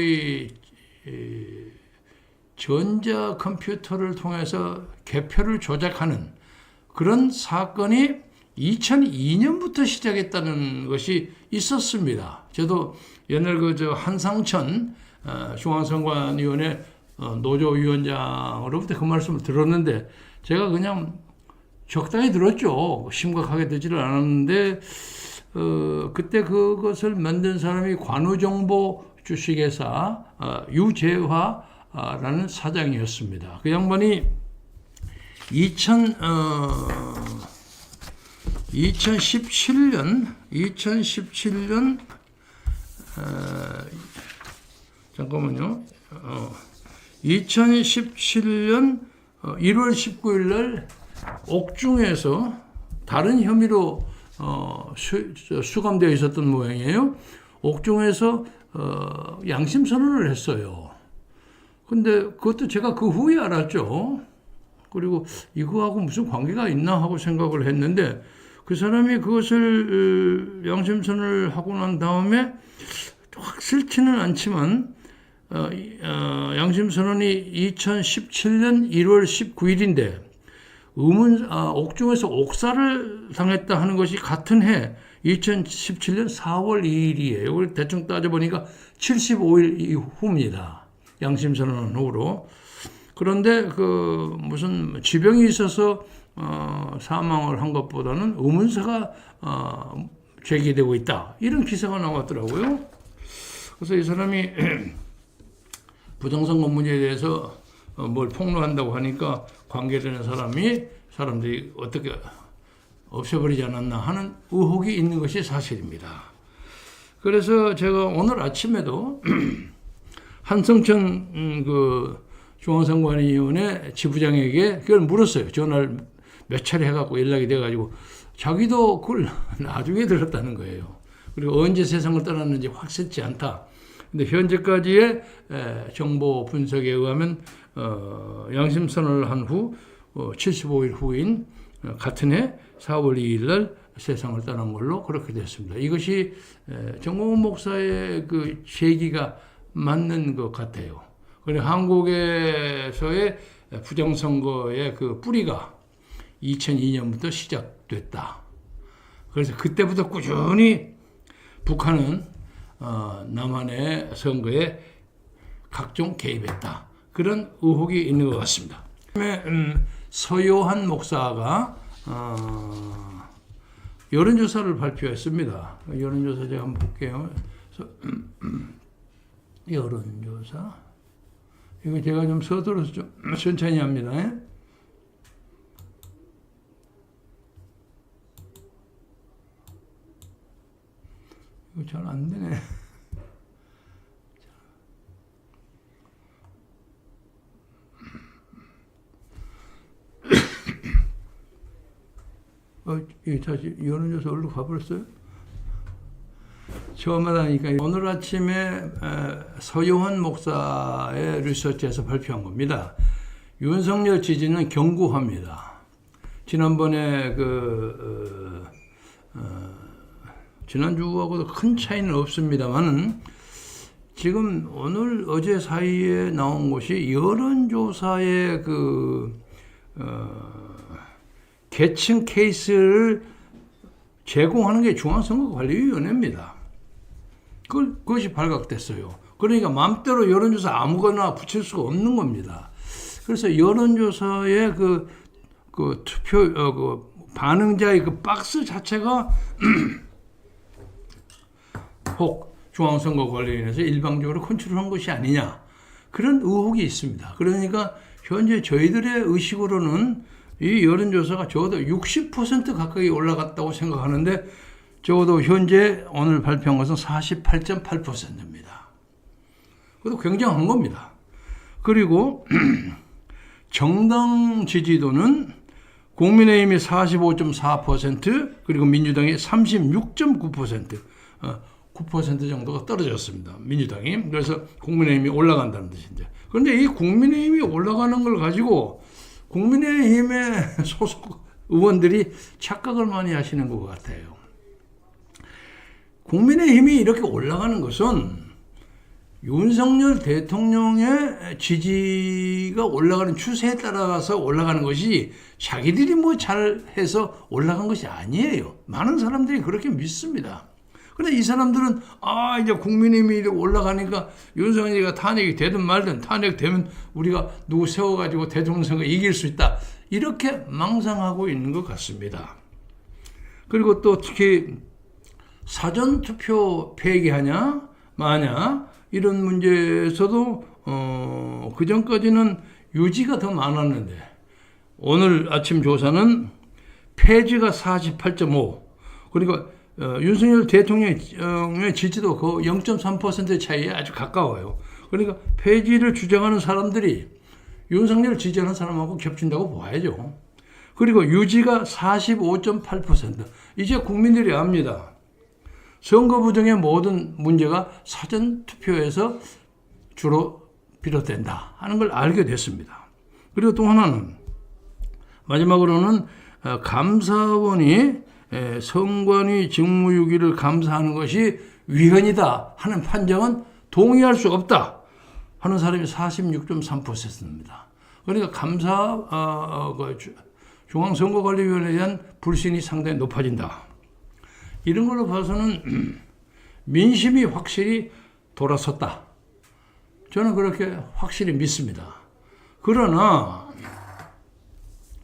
소위 전자 컴퓨터를 통해서 개표를 조작하는 그런 사건이 2002년부터 시작했다는 것이 있었습니다. 저도 옛날 한상천 중앙선관위원회 노조위원장으로부터 그 말씀을 들었는데 제가 그냥 적당히 들었죠. 심각하게 듣지를 않았는데 그때 그것을 만든 사람이 관우정보 주식회사 유재화라는 사장이었습니다. 그 양반이 2017년 잠깐만요. 2017년 1월 19일 날 옥중에서 다른 혐의로 수감되어 있었던 모양이에요. 옥중에서 양심선언을 했어요. 근데 그것도 제가 그 후에 알았죠. 그리고 이거하고 무슨 관계가 있나 하고 생각을 했는데 그 사람이 그것을 양심선언을 하고 난 다음에 확실치는 않지만 양심선언이 2017년 1월 19일인데 옥중에서 옥살을 당했다 하는 것이 같은 해 2017년 4월 2일이에요. 대충 따져보니까 75일 이후입니다. 양심선언 후로. 그런데 무슨 지병이 있어서 사망을 한 것보다는 의문사가 제기되고 있다. 이런 기사가 나왔더라고요. 그래서 이 사람이 부동산 건물에 대해서 뭘 폭로한다고 하니까 관계되는 사람들이 어떻게 없애버리지 않았나 하는 의혹이 있는 것이 사실입니다. 그래서 제가 오늘 아침에도 한성천 중앙선관위원회 지부장에게 그걸 물었어요. 전화를 몇 차례 해갖고 연락이 돼가지고 자기도 그걸 나중에 들었다는 거예요. 그리고 언제 세상을 떠났는지 확실치 않다. 근데 현재까지의 정보 분석에 의하면 양심선언을 한 후 75일 후인 같은 해 4월 2일 날 세상을 떠난 걸로 그렇게 됐습니다. 이것이 정몽원 목사의 그 제기가 맞는 것 같아요. 그리고 한국에서의 부정선거의 그 뿌리가 2002년부터 시작됐다. 그래서 그때부터 꾸준히 북한은 남한의 선거에 각종 개입했다. 그런 의혹이 있는 것 같습니다. 그다음에 서요한 목사가 여론조사를 발표했습니다. 여론조사 제가 한번 볼게요. 여론조사. 이거 제가 좀 서둘러서 좀 천천히 합니다. 이거 잘 안 되네. 다시 여론조사 얼른 가버렸어요? 처음 하다니까 오늘 아침에 서요한 목사의 리서치에서 발표한 겁니다. 윤석열 지지는 견고합니다. 지난번에 지난주하고도 큰 차이는 없습니다만은 지금 오늘 어제 사이에 나온 것이 여론조사의 계층 케이스를 제공하는 게 중앙선거관리위원회입니다. 그것이 발각됐어요. 그러니까 마음대로 여론조사 아무거나 붙일 수가 없는 겁니다. 그래서 여론조사의 투표, 반응자의 그 박스 자체가 혹 중앙선거관리위원회에서 일방적으로 컨트롤한 것이 아니냐. 그런 의혹이 있습니다. 그러니까 현재 저희들의 의식으로는 이 여론조사가 적어도 60% 가까이 올라갔다고 생각하는데 적어도 현재 오늘 발표한 것은 48.8%입니다. 그것도 굉장한 겁니다. 그리고 정당 지지도는 국민의힘이 45.4% 그리고 민주당이 36.9% 9% 정도가 떨어졌습니다. 민주당이. 그래서 국민의힘이 올라간다는 뜻인데. 그런데 이 국민의힘이 올라가는 걸 가지고 국민의힘의 소속 의원들이 착각을 많이 하시는 것 같아요. 국민의힘이 이렇게 올라가는 것은 윤석열 대통령의 지지가 올라가는 추세에 따라서 올라가는 것이 자기들이 뭐 잘해서 올라간 것이 아니에요. 많은 사람들이 그렇게 믿습니다. 근데 이 사람들은 이제 국민의힘이 올라가니까 윤석열이가 탄핵이 되든 말든 탄핵되면 우리가 누구 세워가지고 대통령 선거 이길 수 있다. 이렇게 망상하고 있는 것 같습니다. 그리고 또 특히 사전투표 폐기하냐 마냐 이런 문제에서도 그 전까지는 유지가 더 많았는데 오늘 아침 조사는 폐지가 48.5 그러니까 윤석열 대통령의 지지도 그 0.3% 차이에 아주 가까워요. 그러니까 폐지를 주장하는 사람들이 윤석열을 지지하는 사람하고 겹친다고 봐야죠. 그리고 유지가 45.8%. 이제 국민들이 압니다. 선거 부정의 모든 문제가 사전투표에서 주로 비롯된다 하는 걸 알게 됐습니다. 그리고 또 하나는 마지막으로는 감사원이 선관위 직무유기를 감사하는 것이 위헌이다 하는 판정은 동의할 수 없다 하는 사람이 46.3%입니다. 그러니까 중앙선거관리위원회에 대한 불신이 상당히 높아진다. 이런 걸로 봐서는 민심이 확실히 돌아섰다. 저는 그렇게 확실히 믿습니다. 그러나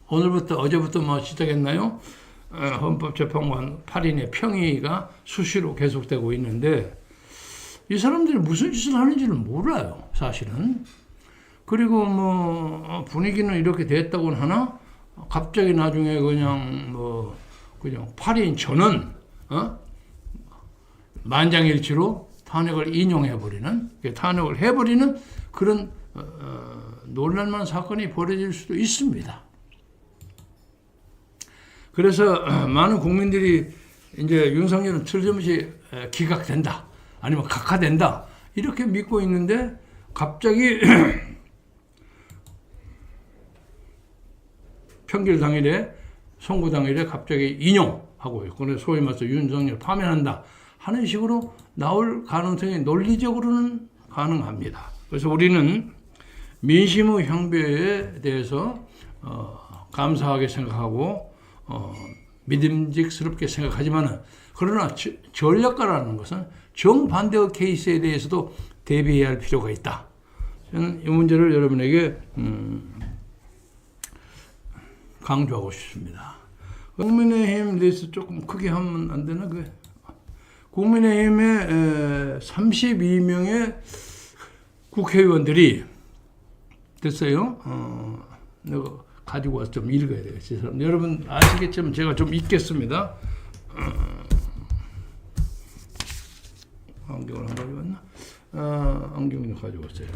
오늘부터 어제부터 시작했나요? 헌법재판관 8인의 평의가 수시로 계속되고 있는데 이 사람들이 무슨 짓을 하는지는 몰라요, 사실은. 그리고 분위기는 이렇게 됐다고는 하나 갑자기 나중에 그냥 8인 전원 만장일치로 탄핵을 인용해버리는, 탄핵을 해버리는 그런 놀랄만한 사건이 벌어질 수도 있습니다. 그래서 많은 국민들이 이제 윤석열은 틀림없이 기각된다, 아니면 각하된다 이렇게 믿고 있는데 갑자기 평일 당일에 선고 당일에 갑자기 인용하고 그래서 소위 말해서 윤석열 파면한다 하는 식으로 나올 가능성이 논리적으로는 가능합니다. 그래서 우리는 민심의 향배에 대해서 감사하게 생각하고 믿음직스럽게 생각하지만은 그러나 전략가라는 것은 정반대의 케이스에 대해서도 대비해야 할 필요가 있다. 저는 이 문제를 여러분에게 강조하고 싶습니다. 국민의힘 리스트 조금 크게 하면 안 되나? 국민의힘의 32명의 국회의원들이 됐어요. 내가 가지고 와서 좀 읽어야 되겠지. 여러분 아시겠지만 제가 좀 읽겠습니다. 안경을 안 가져왔나? 안경을 가져왔어요.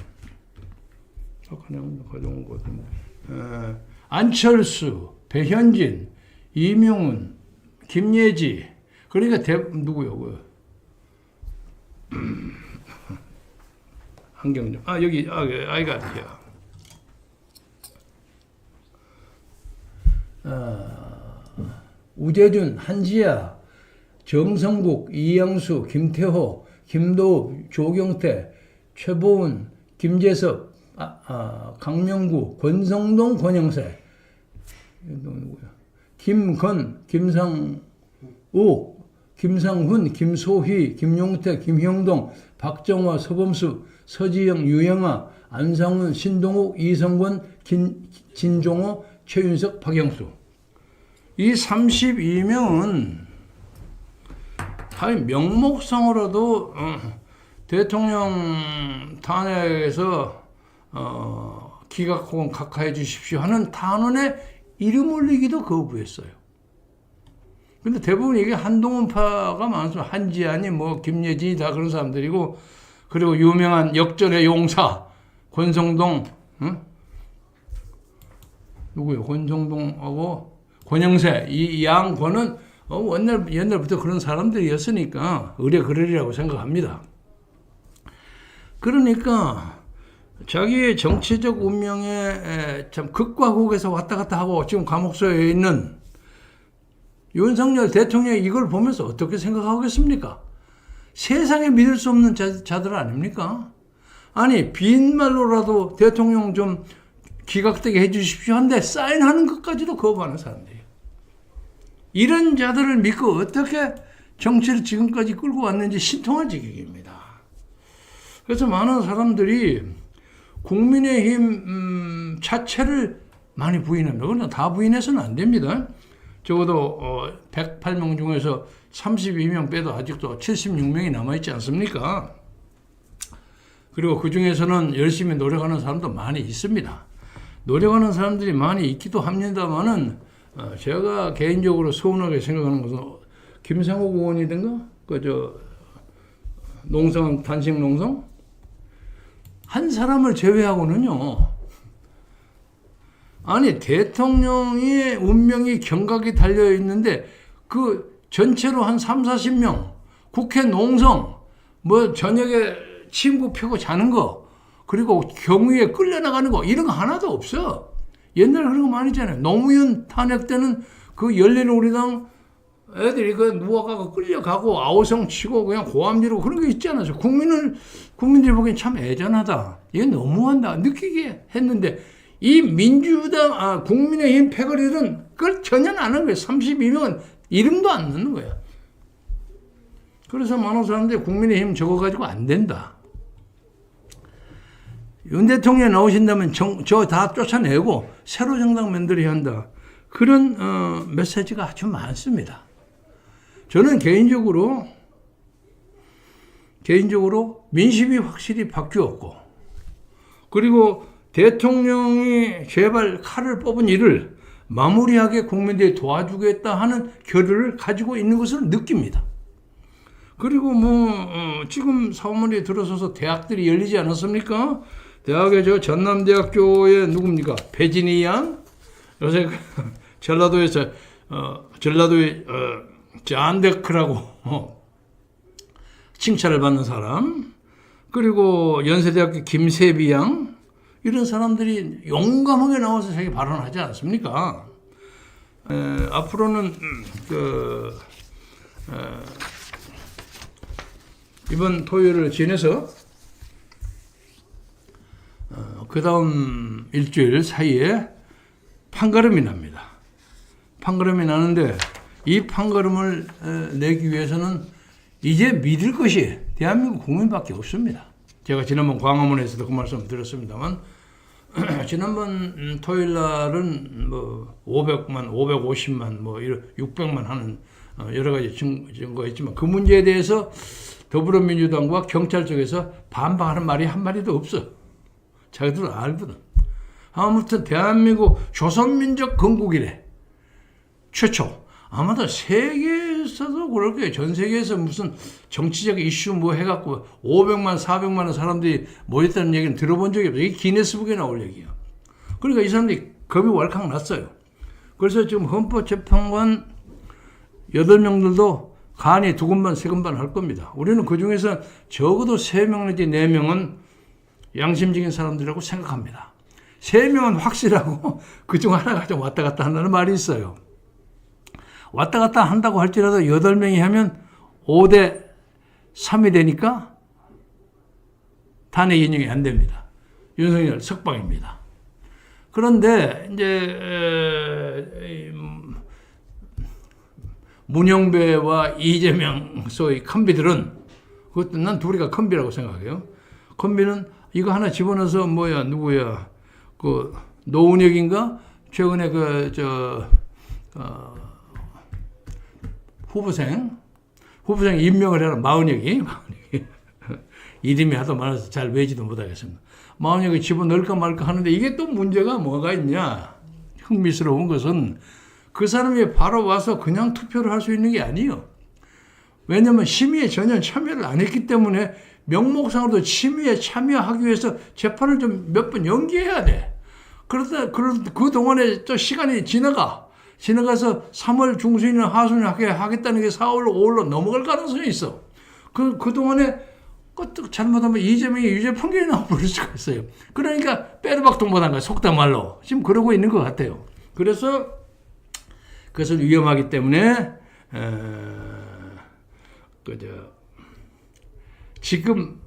아까 내가 가져온 것 같은데. 안철수, 배현진, 이명훈, 김예지. 그러니까 누구요? 안경 좀. 여기 아이가 어디야? 우재준, 한지아, 정성국, 이양수, 김태호, 김도우, 조경태, 최보은, 김재섭, 강명구, 권성동, 권영세, 김건, 김상우, 김상훈, 김소희, 김용태, 김형동, 박정화, 서범수, 서지영, 유영아, 안상훈, 신동욱, 이성권, 진종호, 최윤석, 박영수. 이 32명은 명목상으로도 대통령 탄핵에서 기각 혹은 각하해 주십시오 하는 탄원에 이름 올리기도 거부했어요. 근데 대부분 이게 한동훈파가 많습니다. 한지아니 김예진이 다 그런 사람들이고, 그리고 유명한 역전의 용사 권성동, 누구요? 권성동하고 권영세, 이 양권은 옛날부터 그런 사람들이었으니까 의뢰 그러리라고 생각합니다. 그러니까 자기의 정치적 운명에 참 극과 극에서 왔다 갔다 하고 지금 감옥소에 있는 윤석열 대통령이 이걸 보면서 어떻게 생각하겠습니까? 세상에 믿을 수 없는 자들 아닙니까? 아니 빈말로라도 대통령 좀 기각되게 해주십시오 한데 사인하는 것까지도 거부하는 사람들이에요. 이런 자들을 믿고 어떻게 정치를 지금까지 끌고 왔는지 신통할 지경입니다. 그래서 많은 사람들이 국민의힘 자체를 많이 부인합니다. 그러나 다 부인해서는 안 됩니다. 적어도 108명 중에서 32명 빼도 아직도 76명이 남아있지 않습니까? 그리고 그 중에서는 열심히 노력하는 사람도 많이 있습니다. 노력하는 사람들이 많이 있기도 합니다만은 제가 개인적으로 서운하게 생각하는 것은 김상욱 의원이든가 농성 단식 농성 한 사람을 제외하고는요. 아니 대통령의 운명이 경각이 달려 있는데 그 전체로 한 3, 40명 국회 농성 뭐 저녁에 친구 펴고 자는 거 그리고 경위에 끌려나가는 거 이런 거 하나도 없어. 옛날에 그런 거 많이 있잖아요. 노무현 탄핵 때는 그 열린우리당 애들이 그 누워가고 끌려가고 아우성 치고 그냥 고함 지르고 그런 게 있지 않았어요. 국민들이 보기엔 참 애잔하다. 이게 너무한다. 느끼게 했는데 이 민주당, 국민의힘 패거리들은 그걸 전혀 안 하는 거예요. 32명은 이름도 안 넣는 거예요. 그래서 많은 사람들이 국민의힘 저거 가지고 안 된다. 윤 대통령이 나오신다면 저 다 쫓아내고 새로 정당 만들어야 한다. 그런 메시지가 아주 많습니다. 저는 개인적으로 민심이 확실히 바뀌었고 그리고 대통령이 제발 칼을 뽑은 일을 마무리하게 국민들이 도와주겠다 하는 결의를 가지고 있는 것을 느낍니다. 그리고 지금 4월에 들어서서 대학들이 열리지 않았습니까? 대학에 전남대학교의 누굽니까? 배진희 양? 요새 전라도에서 전라도의 잔데크라고 칭찬을 받는 사람, 그리고 연세대학교 김세비 양, 이런 사람들이 용감하게 나와서 자기 발언하지 않습니까? 앞으로는 이번 토요일을 지내서 그 다음 일주일 사이에 판가름이 납니다. 판가름이 나는데 이 판가름을 내기 위해서는 이제 믿을 것이 대한민국 국민밖에 없습니다. 제가 지난번 광화문에서도 그 말씀 드렸습니다만 지난번 토요일 날은 500만, 550만, 600만 하는 여러 가지 증거가 있지만 그 문제에 대해서 더불어민주당과 경찰 쪽에서 반박하는 말이 한 마디도 없어. 자기들은 알거든. 아무튼 대한민국 조선민족 건국이래. 최초. 아마도 세계에서도 그럴 거예요. 전 세계에서 무슨 정치적 이슈 해갖고 500만, 400만 사람들이 모였다는 얘기는 들어본 적이 없어요. 이게 기네스북에 나올 얘기야. 그러니까 이 사람들이 겁이 왈칵 났어요. 그래서 지금 헌법재판관 8명들도 간이 2군반, 3군반 할 겁니다. 우리는 그 중에서 적어도 3명 내지 4명은 양심적인 사람들이라고 생각합니다. 3명은 확실하고 그중 하나가 좀 왔다 갔다 한다는 말이 있어요. 왔다 갔다 한다고 할지라도 8명이 하면 5대 3이 되니까 탄핵 인용이 안 됩니다. 윤석열 석방입니다. 그런데 이제 문영배와 이재명 소위 컴비들은 그것도 난 둘이가 컴비라고 생각해요. 컴비는 이거 하나 집어넣어서 누구야 그 노은혁인가 최근에 후보생 임명을 해라. 마은혁이 이름이 하도 많아서 잘 외지도 못하겠습니다. 마은혁이 집어넣을까 말까 하는데 이게 또 문제가 뭐가 있냐. 흥미스러운 것은 그 사람이 바로 와서 그냥 투표를 할 수 있는 게 아니에요. 왜냐하면 심의에 전혀 참여를 안 했기 때문에 명목상으로도 심의에 참여하기 위해서 재판을 좀 몇 번 연기해야 돼. 그러다 그 동안에 또 시간이 지나가서 3월 중순이나 하순에 하겠다는 게 4월, 5월로 넘어갈 가능성이 있어. 그 동안에 잘못하면 이재명이 유죄 판결이 나와버릴 수가 있어요. 그러니까 빼르박도 못한 거야. 속담 말로. 지금 그러고 있는 것 같아요. 그래서 그것은 위험하기 때문에 지금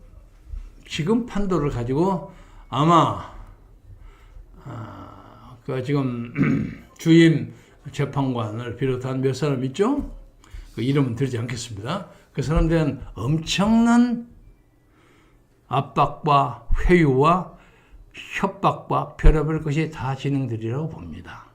지금 판도를 가지고 아마 그 지금 주임 재판관을 비롯한 몇 사람 있죠? 그 이름은 드리지 않겠습니다. 그 사람들은 엄청난 압박과 회유와 협박과 별의별 것이 다 진행되리라고 봅니다.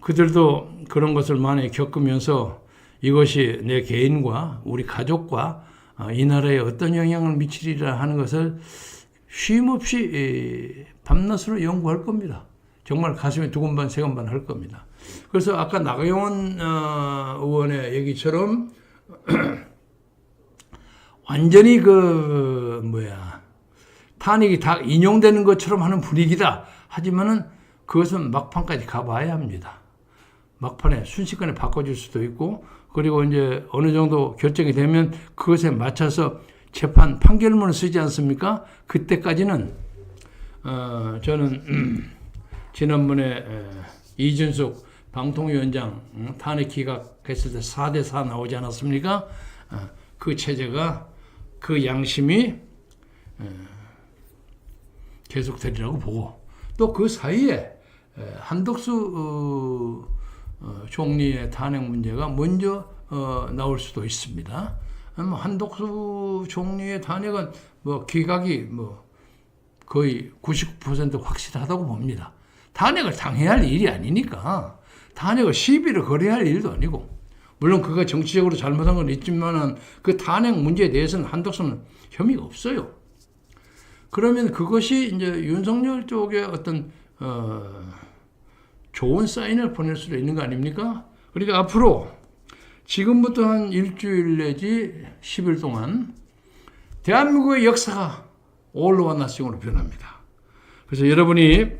그들도 그런 것을 많이 겪으면서 이것이 내 개인과 우리 가족과 이 나라에 어떤 영향을 미치리라 하는 것을 쉼없이 밤낮으로 연구할 겁니다. 정말 가슴이 두근반 세근반 할 겁니다. 그래서 아까 나경원 의원의 얘기처럼 완전히 탄핵이 다 인용되는 것처럼 하는 분위기다. 하지만은 그것은 막판까지 가봐야 합니다. 막판에 순식간에 바꿔줄 수도 있고, 그리고 이제 어느 정도 결정이 되면 그것에 맞춰서 재판 판결문을 쓰지 않습니까? 그때까지는 저는 지난번에 이준석 방통위원장 탄핵 기각했을 때 4대4 나오지 않았습니까? 그 체제가, 그 양심이 계속되리라고 보고, 또 그 사이에 한덕수 총리의 탄핵 문제가 먼저 나올 수도 있습니다. 한덕수 총리의 탄핵은 기각이 거의 99% 확실하다고 봅니다. 탄핵을 당해야 할 일이 아니니까, 탄핵을 시비를 걸어야 할 일도 아니고, 물론 그가 정치적으로 잘못한 건 있지만은 그 탄핵 문제에 대해서는 한덕수는 혐의가 없어요. 그러면 그것이 이제 윤석열 쪽에 어떤 좋은 사인을 보낼 수도 있는 거 아닙니까? 그러니까 앞으로 지금부터 한 일주일 내지 10일 동안 대한민국의 역사가 올로와 나싱으로 변합니다. 그래서 여러분이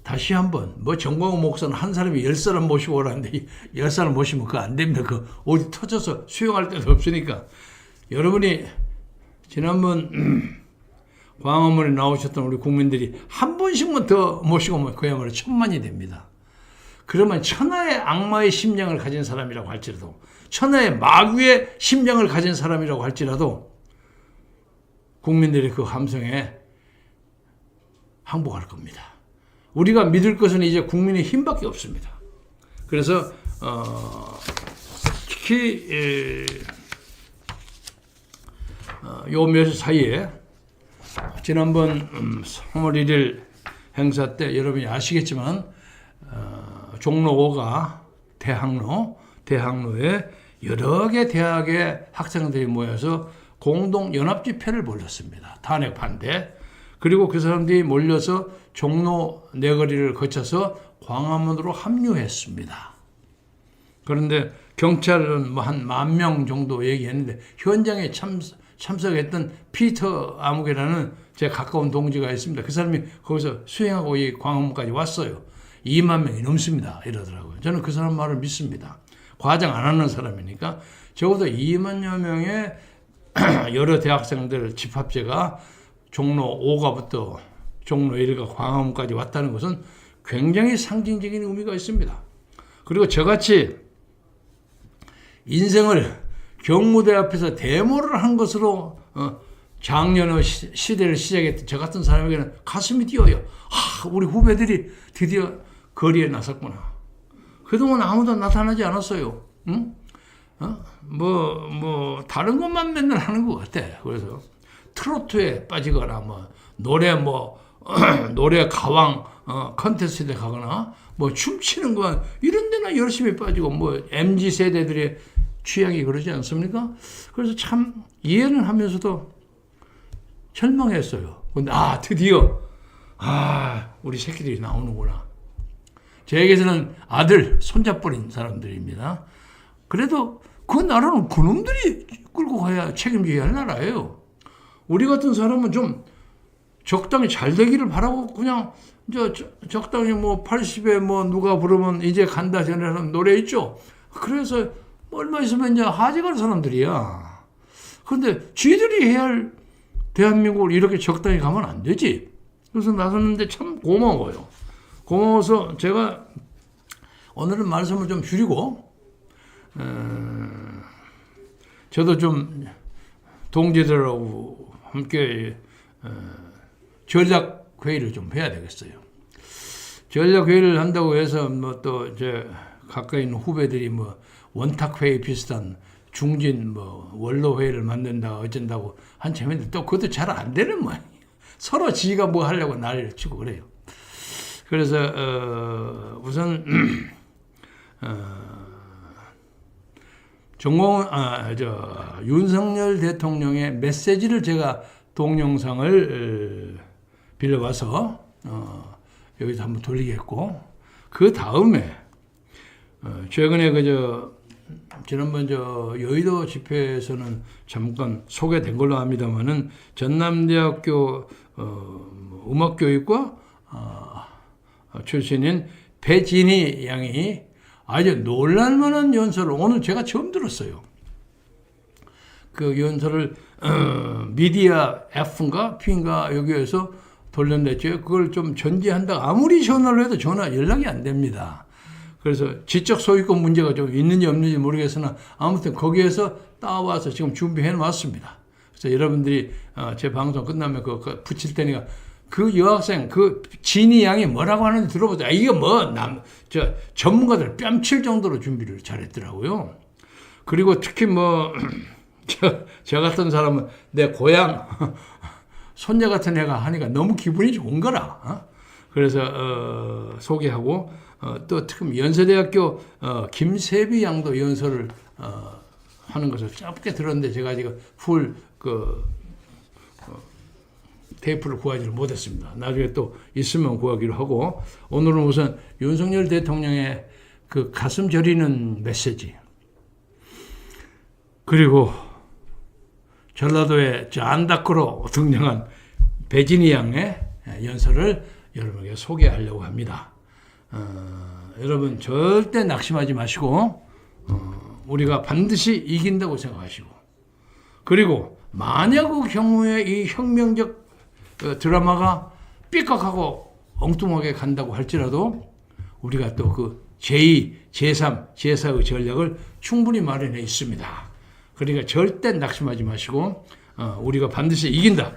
다시 한번 정광훈 목사는 한 사람이 10사람 모시고 오라는데 10사람 모시면 그거 안 됩니다. 그 어디 터져서 수용할 데도 없으니까 여러분이 지난번 광화문에 나오셨던 우리 국민들이 한 분씩만 더 모시고 오면 그야말로 1000만이 됩니다. 그러면 천하의 악마의 심장을 가진 사람이라고 할지라도, 천하의 마귀의 심장을 가진 사람이라고 할지라도 국민들의 그 함성에 항복할 겁니다. 우리가 믿을 것은 이제 국민의 힘밖에 없습니다. 그래서 특히 요 며칠 사이에 지난번 3월 1일 행사 때 여러분이 아시겠지만 종로 5가 대학로에 여러 개 대학의 학생들이 모여서 공동 연합 집회를 벌였습니다. 탄핵 반대. 그리고 그 사람들이 몰려서 종로 내거리를 거쳐서 광화문으로 합류했습니다. 그런데 경찰은 한 10,000명 정도 얘기했는데 현장에 참석했던 피터 아무개라는 제 가까운 동지가 있습니다. 그 사람이 거기서 수행하고 이 광화문까지 왔어요. 2만 명이 넘습니다. 이러더라고요. 저는 그 사람 말을 믿습니다. 과장 안 하는 사람이니까. 적어도 2만여 명의 여러 대학생들 집합제가 종로 5가부터 종로 1가 광화문까지 왔다는 것은 굉장히 상징적인 의미가 있습니다. 그리고 저같이 인생을 경무대 앞에서 데모를 한 것으로 작년의 시대를 시작했던 저 같은 사람에게는 가슴이 뛰어요. 우리 후배들이 드디어 거리에 나섰구나. 그동안 아무도 나타나지 않았어요. 응? 다른 것만 맨날 하는 것 같아. 그래서 트로트에 빠지거나 노래 가왕 컨테스트에 가거나 춤추는 거 이런 데나 열심히 빠지고 MZ 세대들의 취향이 그러지 않습니까? 그래서 참 이해는 하면서도 절망했어요. 근데 드디어 우리 새끼들이 나오는구나. 저에게서는 아들 손잡버린 사람들입니다. 그래도 그 나라는 그놈들이 끌고 가야 책임져야 할 나라예요. 우리 같은 사람은 좀 적당히 잘 되기를 바라고 그냥 적당히 80에 누가 부르면 이제 간다 전에는 노래 있죠. 그래서 얼마 있으면 이제 하지 갈 사람들이야. 그런데 쥐들이 해야 할 대한민국을 이렇게 적당히 가면 안 되지. 그래서 나섰는데 참 고마워요. 고마워서 제가 오늘은 말씀을 좀 줄이고 저도 좀 동지들하고 함께 전략 회의를 좀 해야 되겠어요. 전략 회의를 한다고 해서 뭐 또 이제 가까이 있는 후배들이 뭐 원탁 회의 비슷한 중진 뭐 원로 회의를 만든다 어쩐다고 한참 했는데 또 그것도 잘 안 되는 모양이에요. 서로 지가 뭐 하려고 난리를 치고 그래요. 그래서 우선 윤석열 대통령의 메시지를 제가 동영상을 빌려와서 여기서 한번 돌리겠고, 그 다음에 최근에 지난번 여의도 집회에서는 잠깐 소개된 걸로 합니다만은 전남대학교 음악교육과 출신인 배진희 양이 아주 놀랄만한 연설을 오늘 제가 처음 들었어요. 그 연설을 미디어 F인가 P인가 여기에서 돌렸는데 그걸 좀 전제한다. 아무리 전화를 해도 연락이 안 됩니다. 그래서 지적 소유권 문제가 좀 있는지 없는지 모르겠으나 아무튼 거기에서 따와서 지금 준비해 놨습니다. 그래서 여러분들이 제 방송 끝나면 그거 붙일 테니까 그 여학생, 그 진희 양이 뭐라고 하는지 들어보자. 이게 전문가들 뺨칠 정도로 준비를 잘했더라고요. 그리고 특히 저 같은 사람은 내 고향, 손녀 같은 애가 하니까 너무 기분이 좋은 거라. 그래서 소개하고, 또 특히 연세대학교 김세비 양도 연설을 하는 것을 짧게 들었는데 제가 지금 풀 테이프를 구하지를 못했습니다. 나중에 또 있으면 구하기로 하고, 오늘은 우선 윤석열 대통령의 그 가슴 저리는 메시지, 그리고 전라도의 안다크로 등장한 배진희 양의 연설을 여러분에게 소개하려고 합니다. 여러분 절대 낙심하지 마시고 우리가 반드시 이긴다고 생각하시고, 그리고 만약 그 경우에 이 혁명적 드라마가 삐걱하고 엉뚱하게 간다고 할지라도 우리가 또 그 제2, 제3, 제4의 전략을 충분히 마련해 있습니다. 그러니까 절대 낙심하지 마시고 우리가 반드시 이긴다,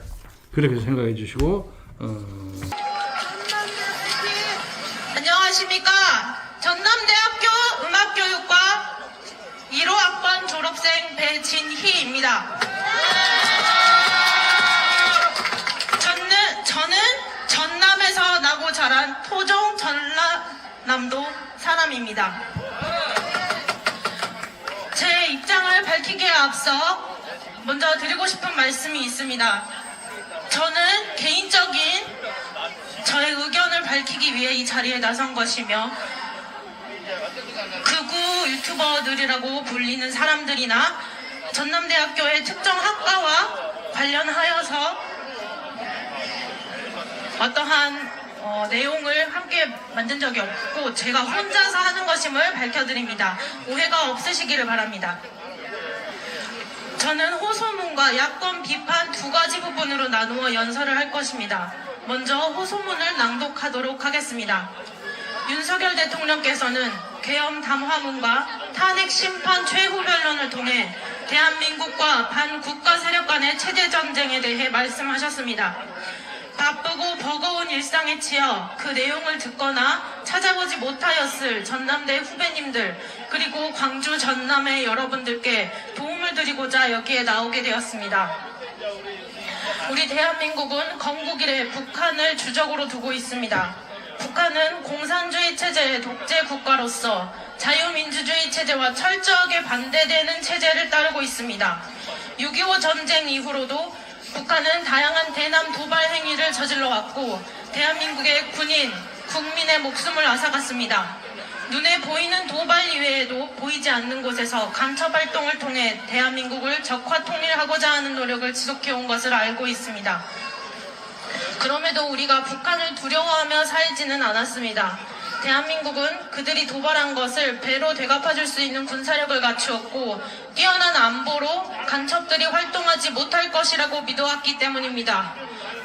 그렇게 생각해 주시고. 안녕하십니까. 전남대학교 음악교육과 1호학번 졸업생 배진희입니다. 저는 전남에서 나고 자란 토종 전라남도 사람입니다. 제 입장을 밝히기에 앞서 먼저 드리고 싶은 말씀이 있습니다. 저는 개인적인 저의 의견을 밝히기 위해 이 자리에 나선 것이며, 극우 유튜버들이라고 불리는 사람들이나 전남대학교의 특정 학과와 관련하여서 어떠한 내용을 함께 만든 적이 없고 제가 혼자서 하는 것임을 밝혀드립니다. 오해가 없으시기를 바랍니다. 저는 호소문과 야권 비판 두 가지 부분으로 나누어 연설을 할 것입니다. 먼저 호소문을 낭독하도록 하겠습니다. 윤석열 대통령께서는 계엄 담화문과 탄핵 심판 최후 변론을 통해 대한민국과 반국가 세력 간의 체제 전쟁에 대해 말씀하셨습니다. 바쁘고 버거운 일상에 치여 그 내용을 듣거나 찾아보지 못하였을 전남대 후배님들, 그리고 광주 전남의 여러분들께 도움을 드리고자 여기에 나오게 되었습니다. 우리 대한민국은 건국 이래 북한을 주적으로 두고 있습니다. 북한은 공산주의 체제의 독재 국가로서 자유민주주의 체제와 철저하게 반대되는 체제를 따르고 있습니다. 6.25 전쟁 이후로도 북한은 다양한 대남 도발 행위를 저질러 왔고 대한민국의 군인, 국민의 목숨을 앗아갔습니다. 눈에 보이는 도발 이외에도 보이지 않는 곳에서 간첩 활동을 통해 대한민국을 적화 통일하고자 하는 노력을 지속해온 것을 알고 있습니다. 그럼에도 우리가 북한을 두려워하며 살지는 않았습니다. 대한민국은 그들이 도발한 것을 배로 되갚아줄 수 있는 군사력을 갖추었고 뛰어난 안보로 간첩들이 활동하지 못할 것이라고 믿어왔기 때문입니다.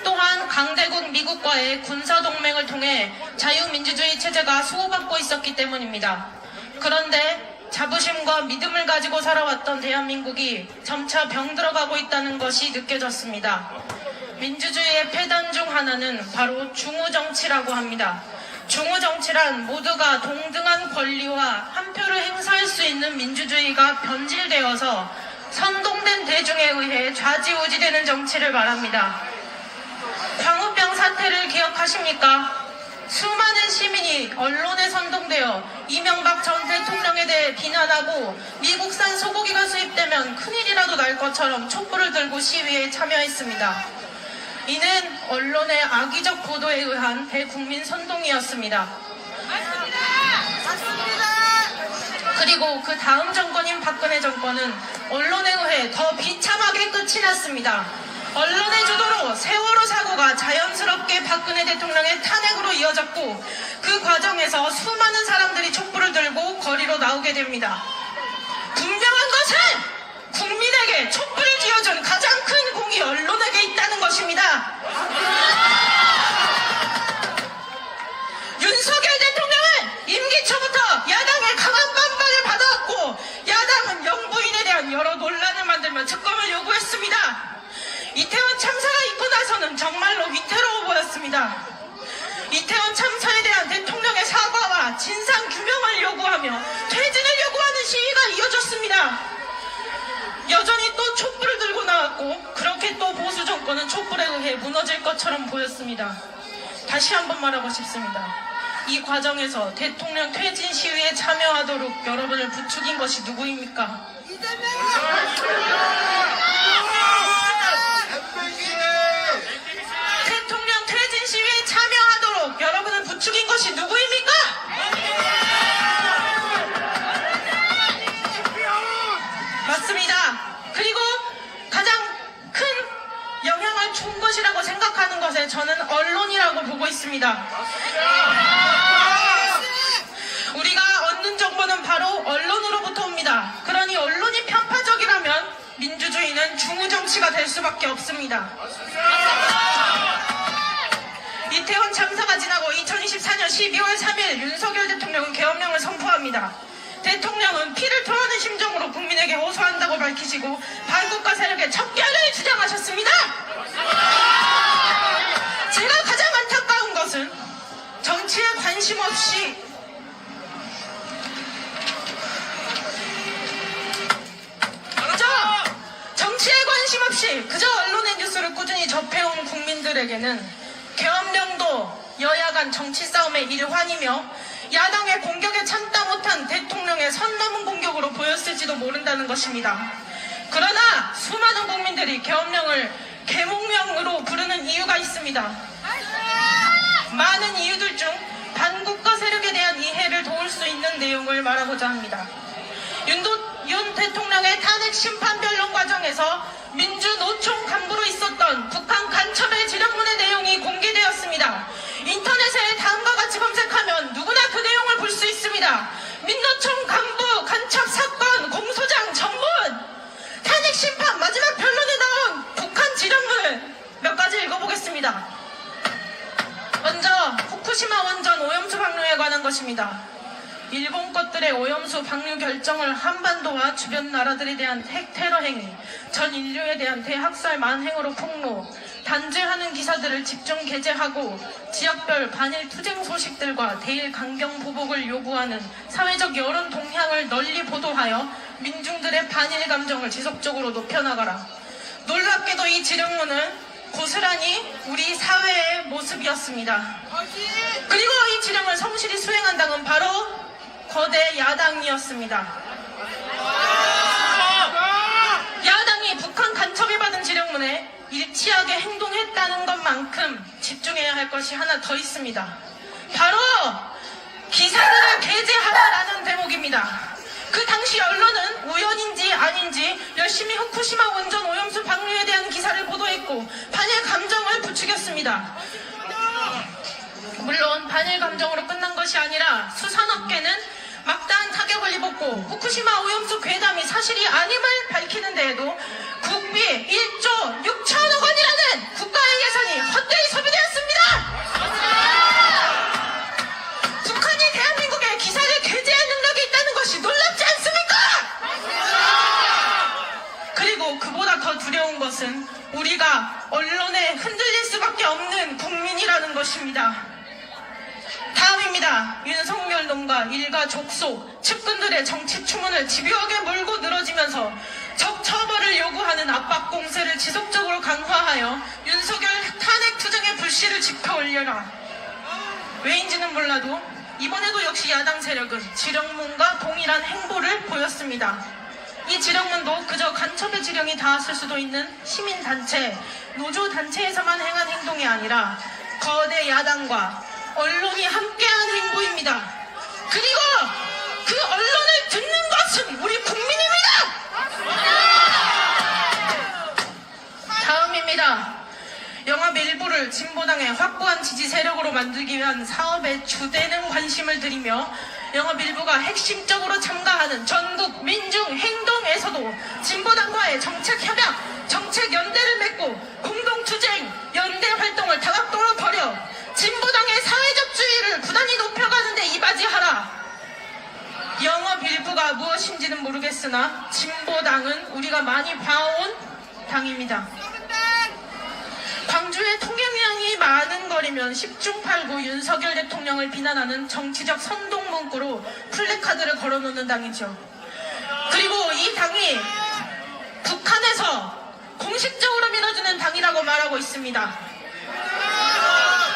또한 강대국 미국과의 군사동맹을 통해 자유민주주의 체제가 수호받고 있었기 때문입니다. 그런데 자부심과 믿음을 가지고 살아왔던 대한민국이 점차 병들어가고 있다는 것이 느껴졌습니다. 민주주의의 폐단 중 하나는 바로 중우정치라고 합니다. 중우정치란 모두가 동등한 권리와 한 표를 행사할 수 있는 민주주의가 변질되어서 선동된 대중에 의해 좌지우지되는 정치를 말합니다. 광우병 사태를 기억하십니까? 수많은 시민이 언론에 선동되어 이명박 전 대통령에 대해 비난하고 미국산 소고기가 수입되면 큰일이라도 날 것처럼 촛불을 들고 시위에 참여했습니다. 이는 언론의 악의적 보도에 의한 대국민 선동이었습니다. 그리고 그 다음 정권인 박근혜 정권은 언론에 의해 더 비참하게 끝이 났습니다. 언론의 주도로 세월호 사고가 자연스럽게 박근혜 대통령의 탄핵으로 이어졌고 그 과정에서 수많은 사람들이 촛불을 들고 거리로 나오게 됩니다. 분명한 것은 국민에게 촛불을 쥐어준 가장 큰 공이 언론에게 있다는 것입니다. 윤석열 대통령은 임기 초부터 야당의 강한 반발을 받아왔고 야당은 영부인에 대한 여러 논란을 만들며 특검을 요구했습니다. 이태원 참사가 있고 나서는 정말로 위태로워 보였습니다. 이태원 참사에 대한 대통령의 사과와 진상 규명을 요구하며 퇴진을 요구하는 시위가 이어졌습니다. 여전히 또 촛불을 들고 나왔고 그렇게 또 보수 정권은 촛불에 의해 무너질 것처럼 보였습니다. 다시 한번 말하고 싶습니다. 이 과정에서 대통령 퇴진 시위에 참여하도록 여러분을 부추긴 것이 누구입니까? 대통령 퇴진 시위에 참여하도록 여러분을 부추긴 것이 누구입니까? 맞습니다. 그리고 가장 큰 영향을 준 것이라고 생각하는 것에 저는 언론이라고 보고 있습니다. 우리가 얻는 정보는 바로 언론으로부터 옵니다. 그러니 언론이 편파적이라면 민주주의는 중우정치가 될 수밖에 없습니다. 이태원 참사가 지나고 2024년 12월 3일 윤석열 대통령은 계엄령을 선포합니다. 대통령은 피를 토하는 심정으로 국민에게 호소한다고 밝히시고 반국가 세력의 척결을 주장하셨습니다. 제가 가장 안타까운 것은 정치에 관심 없이 그저 언론의 뉴스를 꾸준히 접해온 국민들에게는 계엄령도 여야 간 정치 싸움의 일환이며 야당의 공격에 참다 못한 대통령의 선 넘은 공격으로 보였을지도 모른다는 것입니다. 그러나 수많은 국민들이 계엄령을 계몽령으로 부르는 이유가 있습니다. 많은 이유들 중 반국가 세력에 대한 이해를 도울 수 있는 내용을 말하고자 합니다. 윤 대통령의 탄핵 심판 변론 과정에서 민주노총 간부로 있었던 북한 간첩의 지령문의 내용이 공개되었습니다. 인터넷에 다음과 같이 검색하면 누구나 그 내용을 볼 수 있습니다. 민노총 간부 간첩 사건 공소장 전문, 탄핵 심판 마지막 변론에 나온 북한 지령문 몇 가지 읽어보겠습니다. 먼저 후쿠시마 원전 오염수 방류에 관한 것입니다. 일본 것들의 오염수 방류 결정을 한반도와 주변 나라들에 대한 테러 행위, 전 인류에 대한 대학살 만행으로 폭로, 단죄하는 기사들을 집중 게재하고 지역별 반일 투쟁 소식들과 대일 강경 보복을 요구하는 사회적 여론 동향을 널리 보도하여 민중들의 반일 감정을 지속적으로 높여나가라. 놀랍게도 이 지령문은 고스란히 우리 사회의 모습이었습니다. 그리고 이 지령을 성실히 수행한 당은 바로 거대 야당이었습니다. 야당이 북한 간첩에 받은 지령문에 일치하게 행동했다는 것만큼 집중해야 할 것이 하나 더 있습니다. 바로 기사들을 게재하라라는 대목입니다. 그 당시 언론은 우연인지 아닌지 열심히 후쿠시마 원전 오염수 방류에 대한 기사를 보도했고 반일 감정을 부추겼습니다. 물론 반일 감정으로 끝난 것이 아니라 수산업계는 막다한 타격을 입었고 후쿠시마 오염수 괴담이 사실이 아님을 밝히는 데에도 국비 1조 6천억 원이라는 국가의 예산이 헛되이 소비되었습니다. 북한이 대한민국에 기사를 게재할 능력이 있다는 것이 놀랍지 않습니다. 것입니다. 다음입니다. 윤석열 놈과 일가 족속, 측근들의 정치 추문을 집요하게 몰고 늘어지면서 적처벌을 요구하는 압박 공세를 지속적으로 강화하여 윤석열 탄핵 투쟁의 불씨를 지펴 올려라. 왜인지는 몰라도 이번에도 역시 야당 세력은 지령문과 동일한 행보를 보였습니다. 이 지령문도 그저 간첩의 지령이 닿았을 수도 있는 시민단체, 노조단체에서만 행한 행동이 아니라 거대 야당과 언론이 함께한 행보입니다. 그리고 그 언론을 듣는 것은 우리 국민입니다. 다음입니다. 영업 일부를 진보당의 확고한 지지 세력으로 만들기 위한 사업에 주되는 관심을 들이며 영업 일부가 핵심적으로 참가하는 전국 민중행동에서도 진보당과의 정책 협약, 정책 연대를 맺고 공동투쟁, 연대 활동을 다각도로 벌여 진보당의 사회적 주의를 부단히 높여가는데 이바지하라. 영업 일부가 무엇인지는 모르겠으나 진보당은 우리가 많이 봐온 당입니다. 광주의 통행량이 많은 거리면 10중 8구 윤석열 대통령을 비난하는 정치적 선동 문구로 플래카드를 걸어놓는 당이죠. 그리고 이 당이 북한에서 공식적으로 밀어주는 당이라고 말하고 있습니다.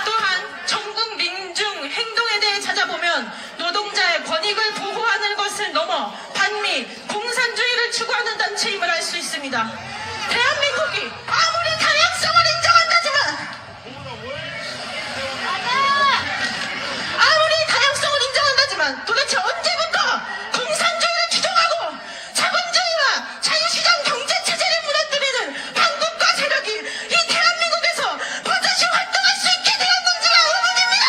또한 전국 민중 행동에 대해 찾아보면 노동자의 권익을 보호하는 것을 넘어 반미 공산주의를 추구하는 단체임을 알 수 있습니다. 대한민국이 아무리 다양성을 인정한다지만 도대체 언제부터 공산주의를 추종하고 자본주의와 자유시장 경제체제를 무너뜨리는 반국가 세력이 이 대한민국에서 버젓이 활동할 수 있게 되었는지가 의문입니다.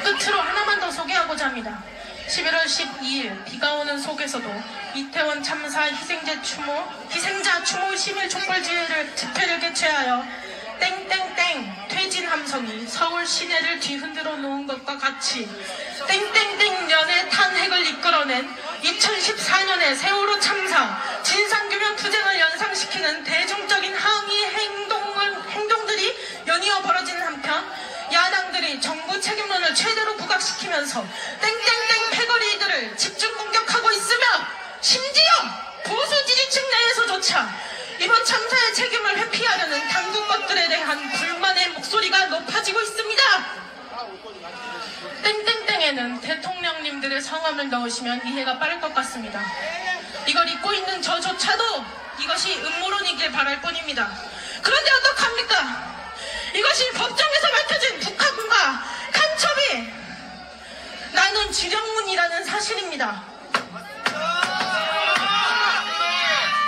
끝으로 하나만 더 소개하고자 합니다. 11월 12일 비가 오는 속에서도 이태원 참사 희생자 추모 시민 촛불 집회를 개최하여 땡땡땡 퇴진 함성이 서울 시내를 뒤흔들어 놓은 것과 같이 땡땡땡 년의 탄핵을 이끌어낸 2014년의 세월호 참사 진상규명 투쟁을 연상시키는 대중적인 항의 행동들이 연이어 벌어지는 한편 야당들이 정부 책임론을 최대로 부각시키면서 땡땡땡 패거리들을 집중 공격하고 있으며 심지어 보수 지지층 내에서조차 이번 참사의 책임을 회피하려는 당국 것들에 대한 불만의 목소리가 높아지고 있습니다. 땡땡땡에는 대통령님들의 성함을 넣으시면 이해가 빠를 것 같습니다. 이걸 잊고 있는 저조차도 이것이 음모론이길 바랄 뿐입니다. 그런데 어떡합니까? 이것이 법정에서 밝혀진 북한과 간첩이 나눈 지령문이라는 사실입니다.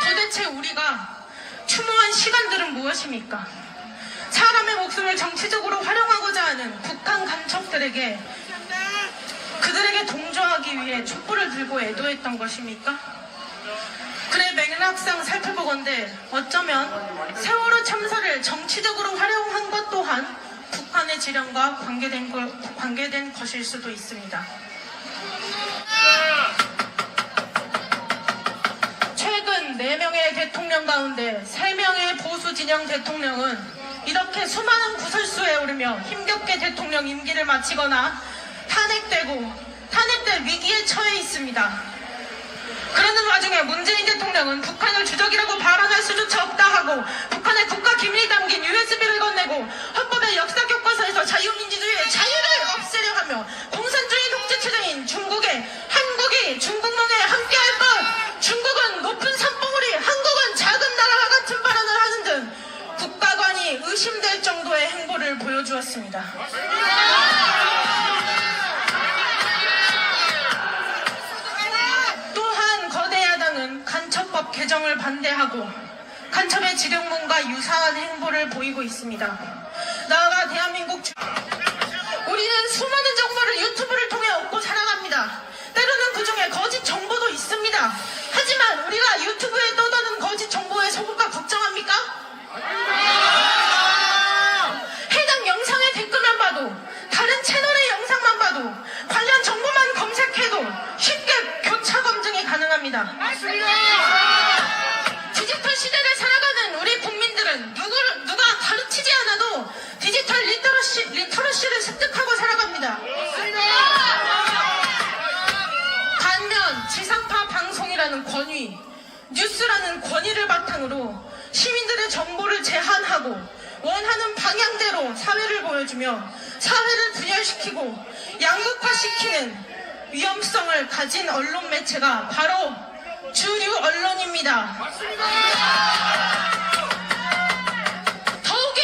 도대체 우리가 추모한 시간들은 무엇입니까? 사람의 목숨을 정치적으로 활용하고자 하는 북한 간첩들에게 그들에게 동조하기 위해 촛불을 들고 애도했던 것입니까? 그래 맥락상 살펴보건대 어쩌면 세월호 참사를 정치적으로 활용한 것 또한 북한의 지령과 관계된 것일 수도 있습니다. 최근 4명의 대통령 가운데 3명의 보수 진영 대통령은 이렇게 수많은 구설수에 오르며 힘겹게 대통령 임기를 마치거나 탄핵될 위기에 처해 있습니다. 그러는 와중에 문재인 대통령은 북한을 주적이라고 발언할 수조차 없다 하고 북한의 국가 기밀이 담긴 USB를 건네고 헌법의 역사 교과서에서 자유민주주의의 자유를 없애려 하며 공산주의 독재체제인 한국이 중국몽에 함께할 것, 중국은 높은 산봉우리, 한국은 작은 나라와 같은 발언을 하는 등 국가관이 의심될 정도의 행보를 보여주었습니다. 간첩법 개정을 반대하고 간첩의 지령문과 유사한 행보를 보이고 있습니다. 나아가 대한민국 우리는 수많은 정보를 유튜브를 통해 얻고 살아갑니다. 때로는 그중에 거짓 정보도 있습니다. 하지만 우리가 유튜브에 떠도는 거짓 정보에 속을까 걱정합니까? 해당 영상의 댓글만 봐도 다른 채널의 영상만 봐도 관련 정보만 검색해도 쉽게 교차 검증이 가능합니다. 디지털 시대를 살아가는 우리 국민들은 누가 가르치지 않아도 디지털 리터러시를 습득하고 살아갑니다. 반면 지상파 방송이라는 권위, 뉴스라는 권위를 바탕으로 시민들의 정보를 제한하고 원하는 방향대로 사회를 보여주며 사회를 분열시키고 양극화시키는 위험성을 가진 언론 매체가 바로 주류 언론입니다. 더욱이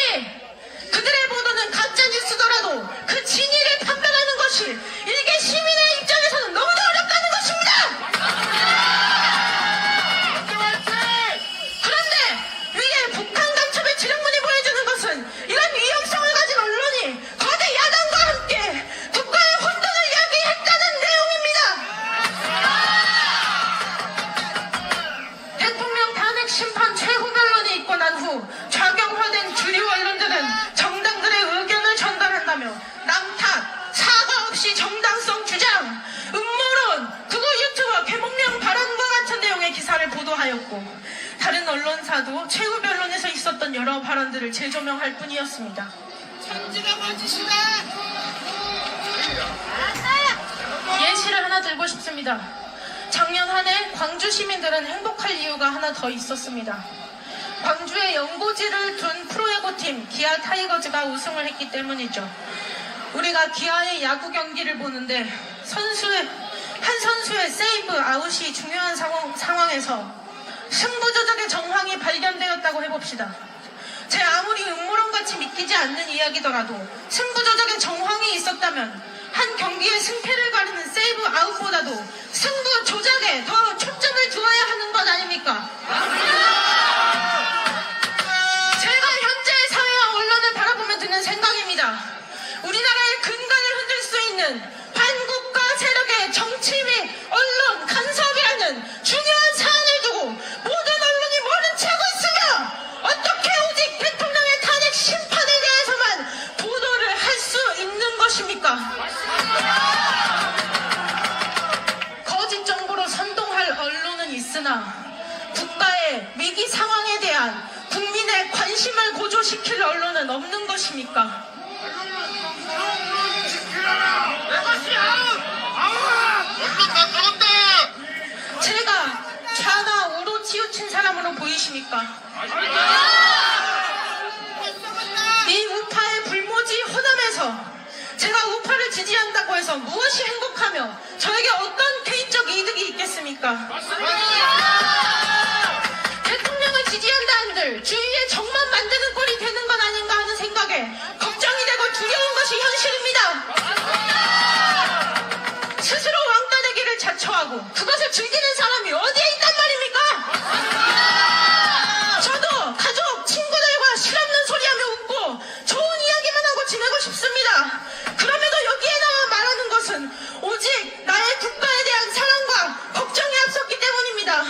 그들의 보도는 가짜 뉴스더라도 그 진위를 판별하는 것이 일개 시민의 입장에서는 너무나 어렵다는 것입니다. 그런데 위에 북한 간첩의 지령문이 보여주는 것은 이런 위험성을 가진 언론이 거대 야당과 함께 국가의 혼돈을 야기했다는 내용입니다. 대통령 탄핵 심판 최후 변론이 있고 난 후 좌경화된 주류 언론들은 정당들의 의견을 전달한다며 남탓, 사과 없이 정당성 주장, 음모론, 극우 유튜버 개몽령 발언과 같은 내용의 기사를 보도하였고 다른 언론사도 최후 변론에서 있었던 여러 발언들을 재조명할 뿐이었습니다. 천지가 거짓이다. 예시를 하나 들고 싶습니다. 작년 한 해 광주 시민들은 행복할 이유가 하나 더 있었습니다. 광주에 연고지를 둔 프로야구팀 기아 타이거즈가 우승을 했기 때문이죠. 우리가 기아의 야구 경기를 보는데 한 선수의 세이브 아웃이 중요한 상황에서 승부조작의 정황이 발견되었다고 해봅시다. 제 아무리 음모론같이 믿기지 않는 이야기더라도 승부조작의 정황이 있었다면 한 경기의 승패를 가르는 세이브 아웃보다도 승부 조작에 더 초점을 두어야 하는 것 아닙니까? 제가 현재의 사회와 언론을 바라보며 드는 생각입니다. 우리나라의 근간을 흔들 수 있는 반국가 세력의 정치 및 언론 간섭이 하는 중요한 사안을 두고 모든 언론이 모른 채 하고 있으며 어떻게 오직 대통령의 탄핵 심판에 대해서만 보도를 할 수 있는 것입니까? 거짓 정보로 선동할 언론은 있으나 국가의 위기 상황에 대한 국민의 관심을 고조시킬 언론은 없는 것입니까? 제가 좌나 우로 치우친 사람으로 보이십니까? 이 우파의 불모지 호남에서 제가 우파를 지지한다고 해서 무엇이 행복하며 저에게 어떤 개인적 이득이 있겠습니까? 대통령을 지지한다 한들 주위에 적만 만드는 꼴이 되는 건 아닌가 하는 생각에 걱정이 되고 두려운 것이 현실입니다. 스스로 왕따 되기를 자처하고 그것을 즐기는 사람이 어디에 있단 말입니까? 저도 가족, 친구들과 실없는 소리하며 웃고 좋은 이야기만 하고 지내고 싶습니다. 그럼에도 여기에 나와 말하는 것은 오직 나의 국가에 대한 사랑과 걱정이 앞섰기 때문입니다.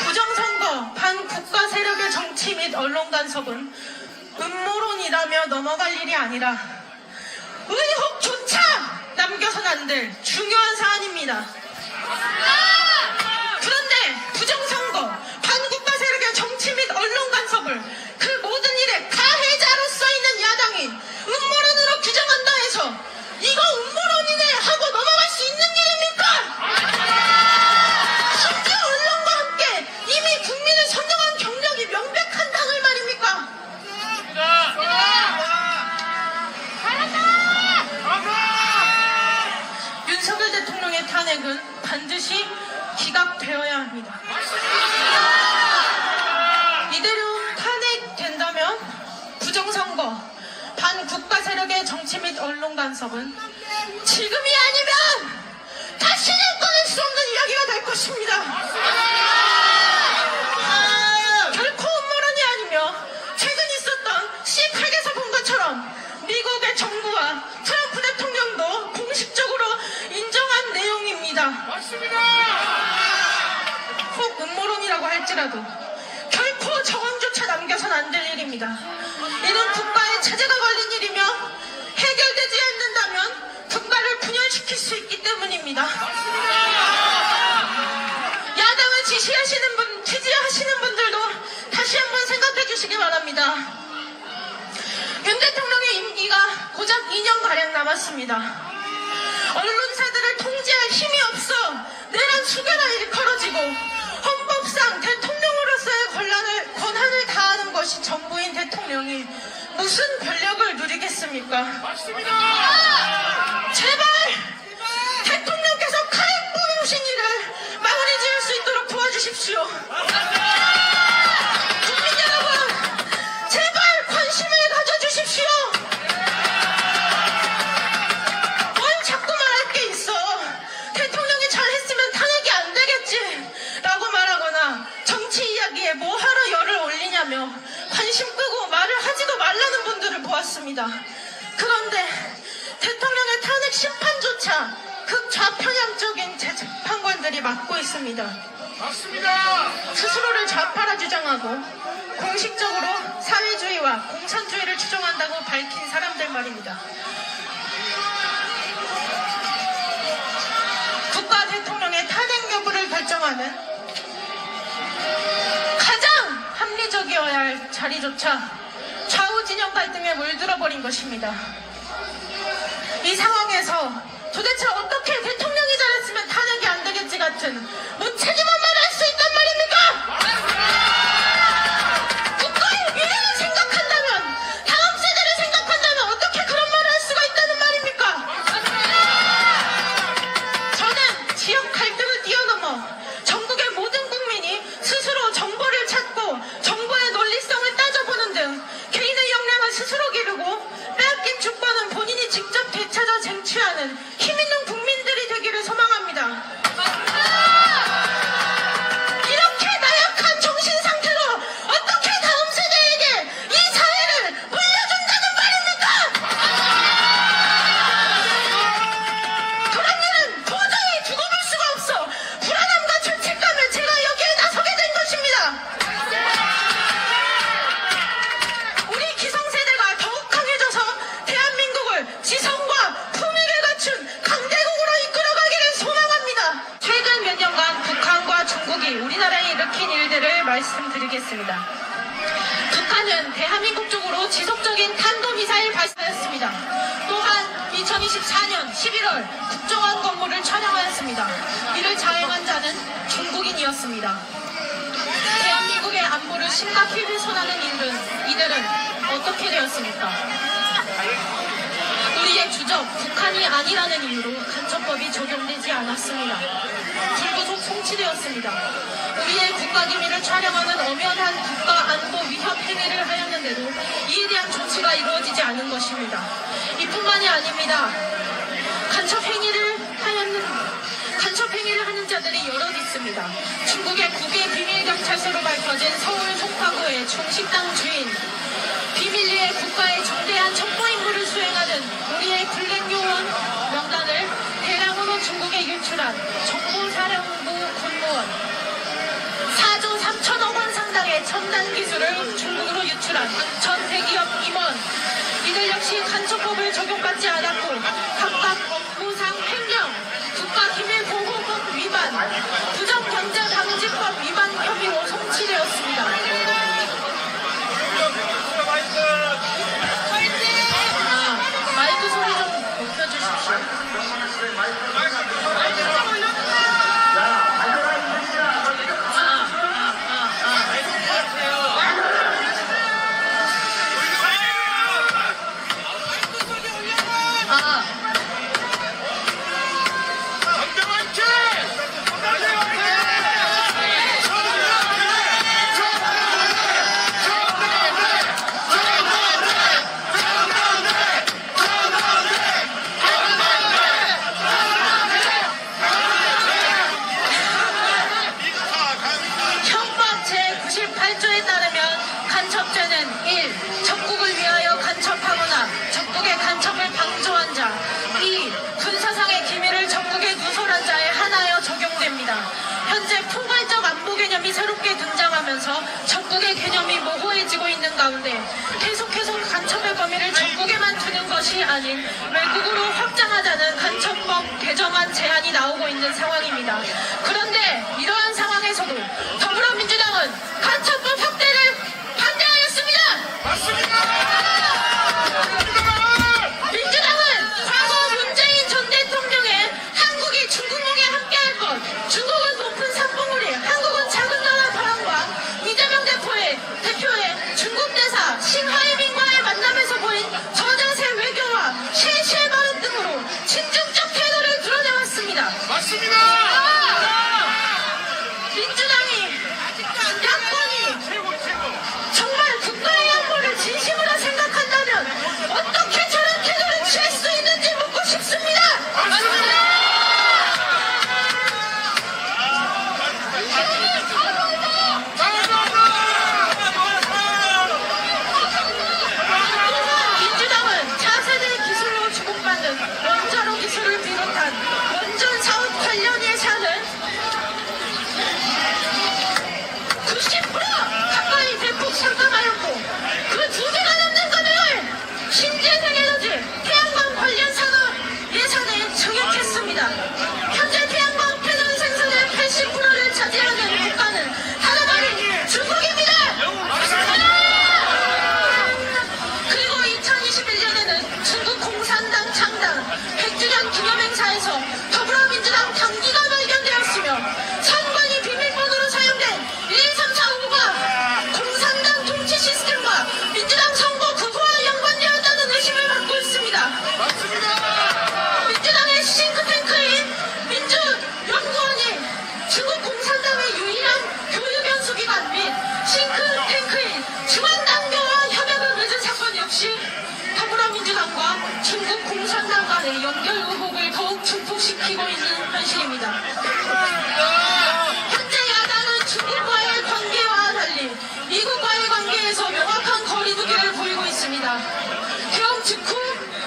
부정선거, 반국가 세력의 정치 및 언론 간섭은 음모론이라며 넘어갈 일이 아니라 의혹조차 남겨선 안 될 중요한 사안입니다. 그런데 부정선거, 반국가 세력의 정치 및 언론 간섭을 그 모든 일의 가해자로서 있는 야당이 음모론으로 규정한다 해서 이거 음모론이네 하고 넘어갈 수 있는 일입니까? 심지어 언론과 함께 이미 국민을 선정한 경력이 명백한 당을 말입니까? 윤석열 대통령의 탄핵은 반드시 기각되어야 합니다. 이대로 탄핵된다면 부정선거, 반국가 세력의 정치 및 언론 간섭은 지금이 아니면 다시는 꺼낼 수 없는 이야기가 될 것입니다. 결코 음모론이 아니며 최근 있었던 C8에서 본 것처럼 미국의 정부와 트럼프 대통령도 공식적으로 인정한 내용입니다. 혹 음모론이라고 할지라도 결코 정황조차 남겨선 안 될 일입니다. 이는 국가의 체제가 걸린 일이며 해결되지 않는다면 국가를 분열시킬 수 있기 때문입니다. 지지하시는 분들도 다시 한번 생각해 주시기 바랍니다. 윤 대통령의 임기가 고작 2년가량 남았습니다. 언론사들을 통제할 힘이 없어 내란 수개가 일컬어지고 헌법상 대통령으로서의 권한을 다하는 것이 전부인 대통령이 무슨 권력을 누리겠습니까? 맞습니다. 제발 대통령께서 가행 보유신 일을 마무리 지을 수 있도록 도와주십시오. 국민 여러분, 제발 관심을 가져주십시오. 뭘 자꾸 말할 게 있어. 대통령이 잘했으면 탄핵이 안 되겠지 라고 말하거나 정치 이야기에 뭐하러 열을 올리냐며 관심 끄고 말을 하지도 말라는 분들을 보았습니다. 그런데 대통령의 탄핵 심판조차 극좌편향적인 재판관들이 맡고 있습니다. 맞습니다. 스스로를 좌파라 주장하고 공식적으로 사회주의와 공산주의를 추종한다고 밝힌 사람들 말입니다. 국가 대통령의 탄핵 여부를 결정하는 가장 합리적이어야 할 자리조차 좌우 진영 갈등에 물들어버린 것입니다. 이 상황에서 도대체 어떻게 대통령이 잘했으면 탄핵이 안 되겠지 같은 무책임한 말을 할 수 있단 말입니까? 국가의 미래를 생각한다면, 다음 세대를 생각한다면 어떻게 그런 말을 할 수가 있다는 말입니까? 저는 지역 갈등을 뛰어넘어 전국의 모든 국민이 스스로 정보를 찾고 정보의 논리성을 따져보는 등 개인의 역량을 스스로 기르고 빼앗긴 주권은 본인이 직접 되찾아 쟁취하는 힘있는 국민들이 되기를 소망합니다. 이렇게 나약한 정신 상태로 어떻게 다음 세대에게 이 사회를 물려준다는 말입니까? 그런 일은 도저히 두고 볼 수가 없어 불안함과 죄책감을 제가 여기에 나서게 된 것입니다. 우리 기성세대가 더욱 강해져서 대한민국을 지성과 품위를 갖춘 강대국으로 이끌어가기를 소망합니다. 최근 몇 년간 북한과 중국이 우리나라에 일으킨 일들을 말씀드리겠습니다. 북한은 대한민국 쪽으로 지속적인 탄도미사일 발사했습니다. 또한 2024년 11월 국정원 건물을 촬영하였습니다. 이를 자행한 자는 중국인이었습니다. 대한민국의 안보를 심각히 훼손하는 이들은 어떻게 되었습니까? 우리의 주적 북한이 아니라는 이유로 간첩법이 적용되지 않았습니다. 불구속 송치되었습니다. 우리의 국가기밀을 촬영하는 엄연한 국가안보 위협 행위를 하였는데도 이에 대한 조치가 이루어지지 않은 것입니다. 이뿐만이 아닙니다. 간첩 행위를 하는 자들이 여럿 있습니다. 중국의 국외 비밀경찰서로 밝혀진 서울 송파구의 중식당 주인, 비밀리에 국가의 중대한 첩보 임무를 수행하는 우리의 블랙요원 명단을 대량으로 중국에 유출한 정보사령부 공무원, 4조 3천억 원 상당의 첨단 기술을 중국으로 유출한 전 대기업 임원, 이들 역시 간첩법을 적용받지 않았고 각각 업무상 횡령, 국가기밀보호법 위반, 부정경제방지법 위반 혐의로 송치되었습니다. 마이크 소리 좀 높여주십시오. 형법 제98조에 따르면 간첩죄는 1. 적국을 위하여 간첩하거나 적국의 간첩을 방조한 자, 2. 군사상의 기밀을 적국에 누설한 자에 한하여 적용됩니다. 현재 포괄적 안보 개념이 새롭게 등장하면서 적국의 개념이 모호해지고 있는 가운데 계속해서 간첩의 범위를 적국에만 두는 것이 아닌 외국으로 확장하자는 간첩법 개정안 제안이 나오고 있는 상황입니다. 그런데 이러한 상황에서도 맞습니다. 민주당이 야권이 정말 국가의 양보를 진심으로 생각한다면 어떻게 저런 태도를 취할 수 있는지 묻고 싶습니다. 민주당은 차세대 기술로 주목받는 원자로 기술을 비롯한 원전 사업 관련 예산을 90% 가까이 대폭 상감하였고 그 2배가 넘는 금액을 신재생에너지 태양광 관련 산업 예산에 증액했습니다. 현재 태양광 패널 생산의 80%를 차지하는 국가는 하나만이 중국입니다. 그리고 2021년에는 중국 공산당 창당 100주년 기념행사에서 더불어민주당 당기가 발견되었으며 선관위 비밀번호로 사용된 12345가 공산당 통치 시스템과 민주당 선거 그거와 연관되었다는 의심을 받고 있습니다. 민주당의 싱크탱크인 민주연구원이 중국 공산당의 유일한 교육 연수기관 및 싱크탱크인 중앙당교와 협약을 맺은 사건 역시 더불어민주당과 중국 공산당 간의 연결 의혹을 더욱 증폭시키고 있는 현실입니다. 현재 야당은 중국과의 관계와 달리 미국과의 관계에서 명확한 거리두기를 보이고 있습니다. 개헌 직후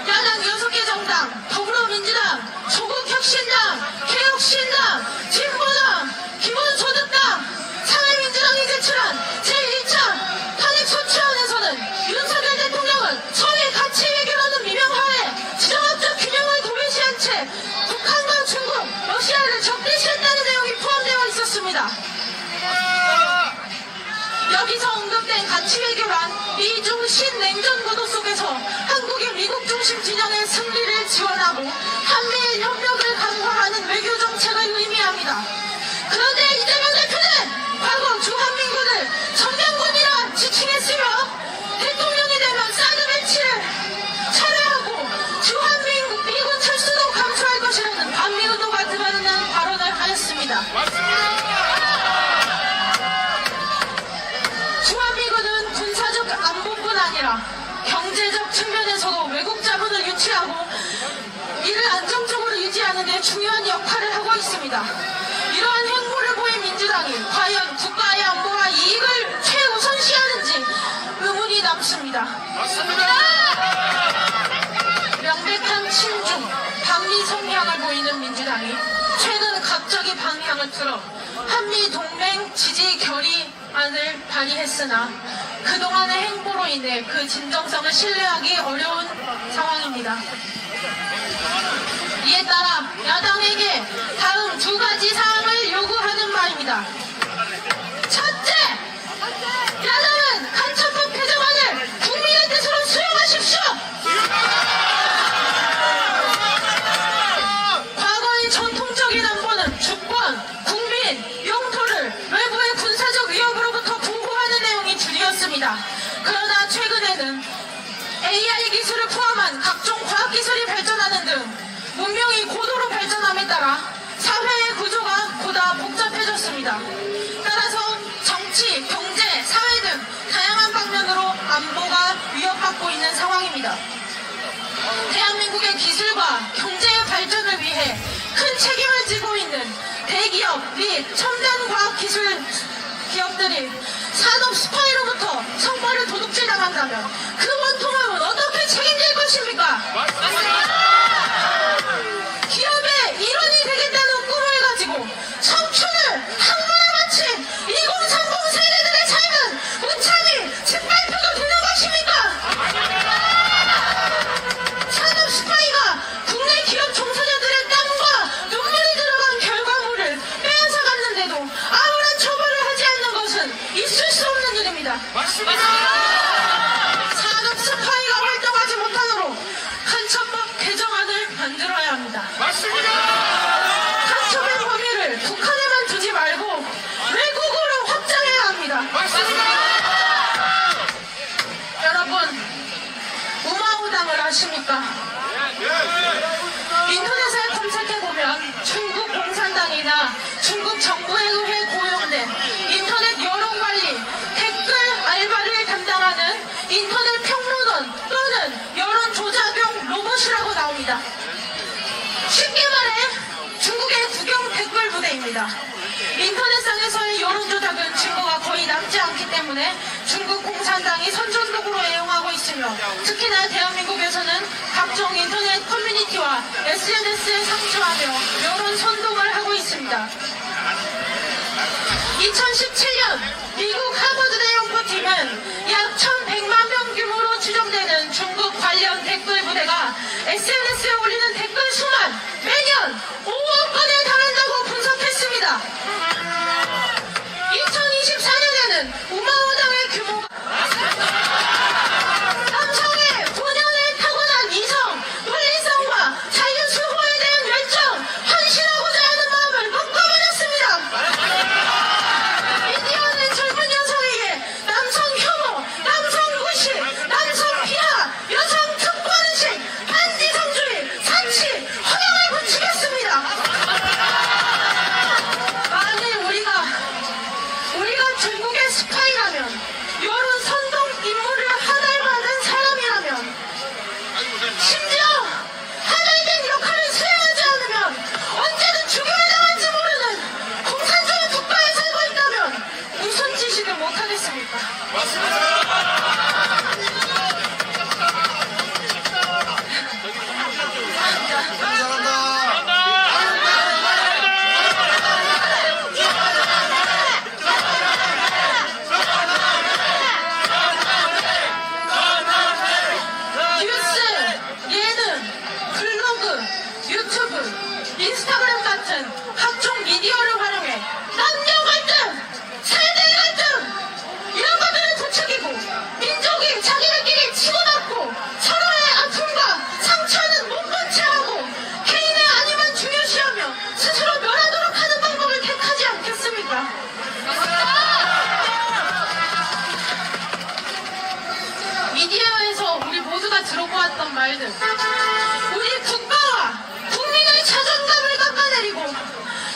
야당 6개 정당, 더불어민주당, 조국혁신당, 개혁신당, 진보당, 기본소득당, 사회민주당이 제출한 제1차 탄핵소추안에서는 윤석열 대통령은 서해 가치 외교라는 미명하에 지정학적 균형을 도외시한 채 북한과 중국, 러시아를 적대시했다는 내용이 포함되어 있었습니다. 여기서 언급된 가치 외교란 미중 신냉전 구도 속에서 한국의 미국 중심 진영의 승리를 지원하고 한미일 협력을 강화하는 외교 정책을 의미합니다. 그런데 이재명 대표는 과거 주한민국을 전면군이라 지칭했으며 대통령이 되면 사드 배치를 철회하고 주한민국 미군 철수도 감수할 것이라는 반미 의도가 드러나는 발언을 하였습니다. 주한미군은 군사적 안보뿐 아니라 경제적 측면에서도 외국 자본을 유치하고 이를 안정적으로 유지하는 데 중요한 역할을 하고 있습니다. 이러한 행보를 보인 민주당이 과연 국가의 안보와 이익을 최우선시하는지 의문이 남습니다. 명백한 친중, 반미 성향을 보이는 민주당이 최근 갑자기 방향을 틀어 한미 동맹 지지 결의안을 발의했으나 그동안의 행보로 인해 그 진정성을 신뢰하기 어려운 상황입니다. 이에 따라 야당에게 다음 2가지 사항을 요구하는 바입니다. 첫째, 야당은 간첩법 개정안을 국민의 뜻으로 수용하십시오. 과거의 전통적인 안보는 주권, 국민, 영토를 외부의 군사적 위협으로부터 보호하는 내용이 주이었습니다. 그러나 최근에는 AI 기술을 포함한 각종 과학기술이 발전하는 등 문명이 고도로 발전함에 따라 사회의 구조가 보다 복잡해졌습니다. 따라서 정치, 경제, 사회 등 다양한 방면으로 안보가 위협받고 있는 상황입니다. 대한민국의 기술과 경제의 발전을 위해 큰 책임을 지고 있는 대기업 및 첨단 과학기술 기업들이 산업 스파이로부터 성과를 도둑질당한다면 그 원통함은 어떻게 책임질 것입니까? 기업의 일원이 되겠다는 꿈을 가지고 청춘을 학문에 바친 2030 세대들의 삶은 무참히 짓밟혀도 되는 것입니까? 산업 스파이가 국내 기업 종사자들의 땀과 눈물이 들어간 결과물을 빼앗아갔는데도 아무런 처벌을 하지 않는 것은 있을 수 없는 일입니다. 산업 스파이가 활동하지 못하도록 간첩법 개정안을 만들어야 합니다. 간첩의 범위를 북한에만 두지 말고 외국으로 확장해야 합니다. 여러분, 우마우당을 아십니까? 인터넷에 검색해보면 중국 공산 중국 정부에 의해 고용된 인터넷 여론관리, 댓글 알바를 담당하는 인터넷 평론원 또는 여론조작용 로봇이라고 나옵니다. 쉽게 말해 중국의 국영 댓글 부대입니다. 인터넷상에서의 여론조작은 증거가 거의 남지 않기 때문에 중국 공산당이 선전도구로 애용하고 있으며 특히나 대한민국에서는 각종 인터넷 커뮤니티와 SNS에 상주하며 여론 선동을 하고 있습니다. 2017년 미국 하버드대 연구팀은 약 1,100만 명 규모로 추정되는 중국 관련 댓글 부대가 SNS에 올리는 댓글 수만 매년 5억 건에 달한다고 분석했습니다. 2024년에는 우마오당의 규모가 남성의 본연의 타고난 이성, 논리성과 자유수호에 대한 열정, 헌신하고자 하는 마음을 묶어버렸습니다. 미디어는 젊은 여성에게 남성 혐오, 남성 무시, 남성 비하, 여성 특권의식, 반지성주의, 사치, 허영을 붙이겠습니다. 만일 우리가 중국의 스파이라면, 여론 선동 임무를 하달받은 사람이라면, 심지어 하달된 역할을 수행하지 않으면 언제든 죽임을 당할지 모르는 공산주의 국가에 살고 있다면 무슨 짓이든 못하겠습니까? 뉴스, 예능, 블로그, 유튜브, 인스타그램 같은 각종 미디어를 활용해 남녀 갈등, 세대 갈등 이런 것들을 부추기고 민족이 자기들끼리 치고받고 서로의 아픔과 상처는 못 본 채 하고 개인의 아님은 중요시하며 스스로 멸하도록 하는 방법을 택하지 않겠습니까? 미디어에서 우리 모두가 들어보았던 말들, 우리 국가와 국민의 자존감을 깎아내리고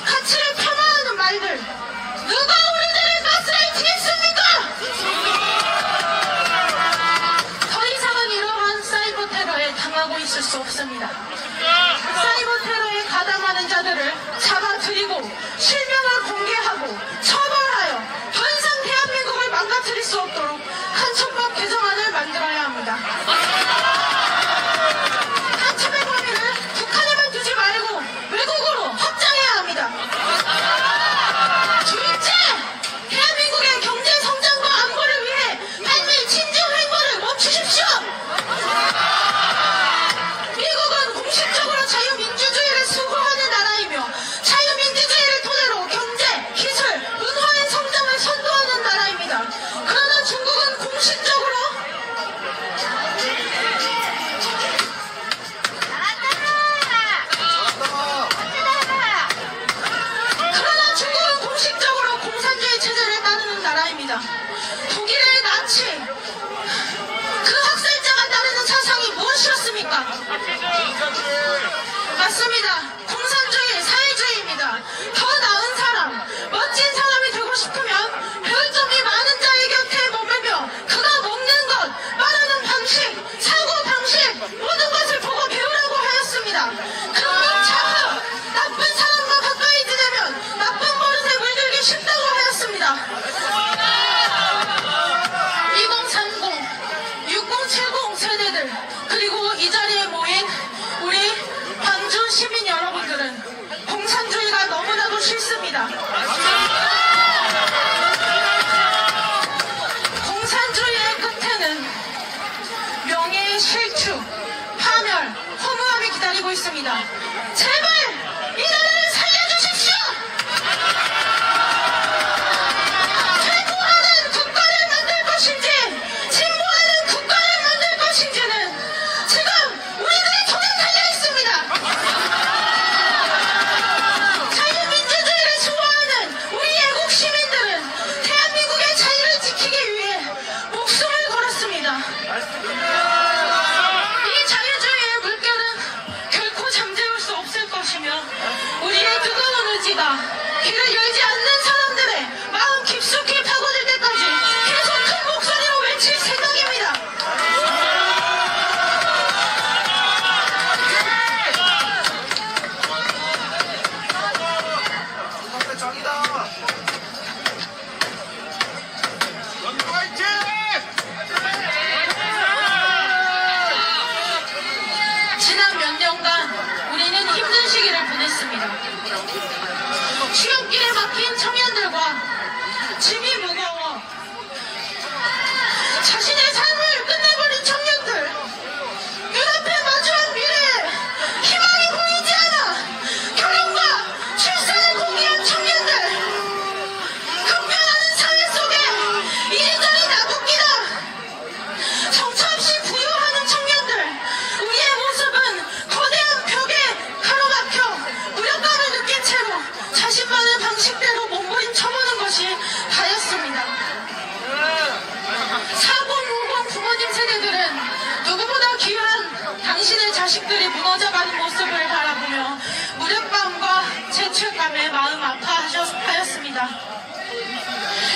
가치를 폄하하는 말들, 누가 우리들을 가스라이팅했습니까? 더 이상은 이러한 사이버 테러에 당하고 있을 수 없습니다. 사이버 테러에 가담하는 자들을 잡아들이고 실명을 공개하고 처벌하여 더 이상 대한민국을 망가뜨릴 수 없도록 간첩법 개정안을 만들어야 합니다. 간첩의 범위를 북한에만 두지 말고 외국으로 확장해야 합니다. 둘째, 대한민국의 경제 성장과 안보를 위해 반미 친중 행보를 멈추십시오. 미국은 공식적으로 자유민주주의를 수호하는 나라이며 자유민주주의를 토대로 경제, 기술, 문화의 성장을 선도하는 나라입니다. 그러나 중국은 공식적으로 공산주의 체제를 따르는 나라입니다. 독일의 나치, 그 학살자가 따르는 사상이 무엇이었습니까? 맞습니다. 공산주의, 사회주의입니다. 더 나은 사람, 멋진 사람이 되고 싶으면 배울 점이 많은 자의 곁에 머물며 그가 먹는 것, 말하는 방식, 사고 방식, 모든 것을 보고 배우라고 하였습니다. 금융차가 나쁜 사람과 가까이 지내면 나쁜 버릇에 물들기 쉽다고 하였습니다. 2030, 6070 세대들, 그리고 이 자리에 모인 우리 광주 시민 여러분들은 공산주의가 너무나도 싫습니다. 공산주의의 끝에는 명예의 실추, 파멸, 허무함이 기다리고 있습니다. 제발 이 나라를 살려주십시오. 퇴보하는 국가를 만들 것인지 진보하는 국가를 만들 것인지는 지금 우리들의 손에 달려 있습니다. 자유민주주의를 수호하는 우리 애국 시민들은 대한민국의 자유를 지키기 위해 목숨을 걸었습니다. 이 자유주의의 물결은 결코 잠재울 수 없을 것입니다. 되지 않는 사람들의 마음 깊숙이 파고들 때까지 계속 큰 목소리로 외칠 생각입니다. 지난 몇 년간 우리는 힘든 시기를 보냈습니다. 취업길에 막힌 청년들과 짐이 무거워 자신의 삶을 끝내버린 청년들, 눈앞에 마주한 미래에 희망이 보이지 않아 결혼과 출산을 포기한 청년들, 급변하는 사회 속에 이리저리 나붙기다 정처 없이 부유하는 청년들, 우리의 모습은 거대한 벽에 가로막혀 무력감을 느낀 채로 자신만의 방식대로 몸부림쳐보는 것이 다였습니다. 4050 부모님 세대들은 누구보다 귀한 당신의 자식들이 무너져가는 모습을 바라보며 무력감과 죄책감에 마음 아파하였습니다.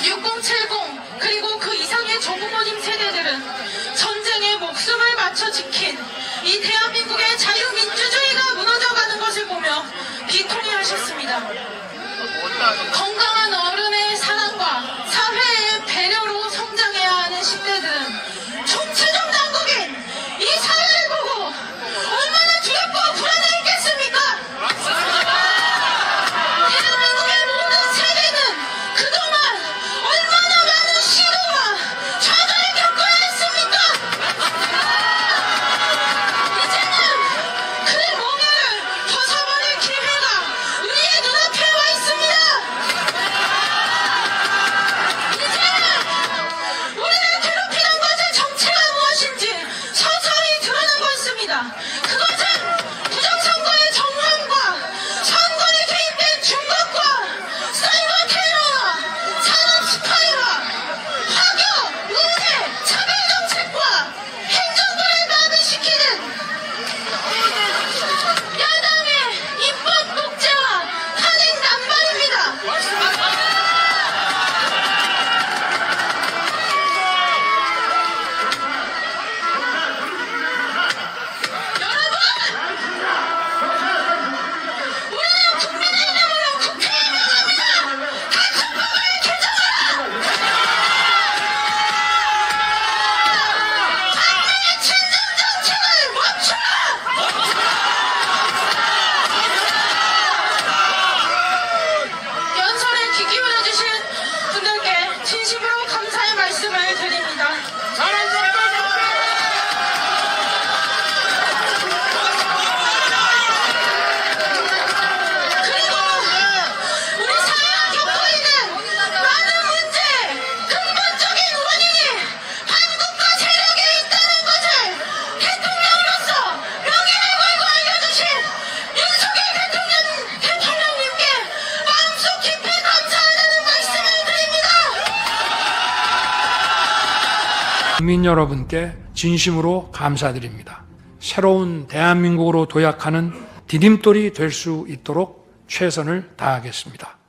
6070 그리고 그 이상의 조부모님 세대들은 전쟁에 목숨을 바쳐 지킨 이 대한민국의 자유민주주의가 무너져가는 것을 보며 비통해하셨습니다. 건강한 어른의 사랑과 사회의 배려로 성장해야 하는 10대들은 총체적 난국인 이 사회를 보고 얼마나 두렵고 불안해했겠습니까? 대한민국의 모든 세대는 그동안 얼마나 많은 시도와 좌절을 겪어야 했습니까? 이제는 그 몽열을 벗어버릴 기회가 우리의 눈앞에 와 있습니다. 이제는 우리를 괴롭히는 것의 정체가 무엇인지 서서히 드러나고 있습니다. 그것은 부정선거의 정황과 선거에 개입된 중국과 사이버 테러와 산업 스파이와 학교, 의회, 차별 정책과 행정부를 마비시키는 야당의 입법 독재와 탄핵 남발입니다. 우리는 국민의 이름으로 국회에 명합니다. 간첩법을 개정하라! 한국의 친정 정책을 멈추라! 연설에 귀 기울여주신 분들께 진심으로 감사의 말씀을 드립니다. 그리고 우리 사회가 겪고 있는 많은 문제, 근본적인 원인이 한국과 세력에 있다는 것을 대통령으로서 명예를 걸고 알려주신 윤석열 대통령님께 마음속 깊이 감사하다는 말씀을 드립니다. 국민 여러분께 진심으로 감사드립니다. 새로운 대한민국으로 도약하는 디딤돌이 될 수 있도록 최선을 다하겠습니다.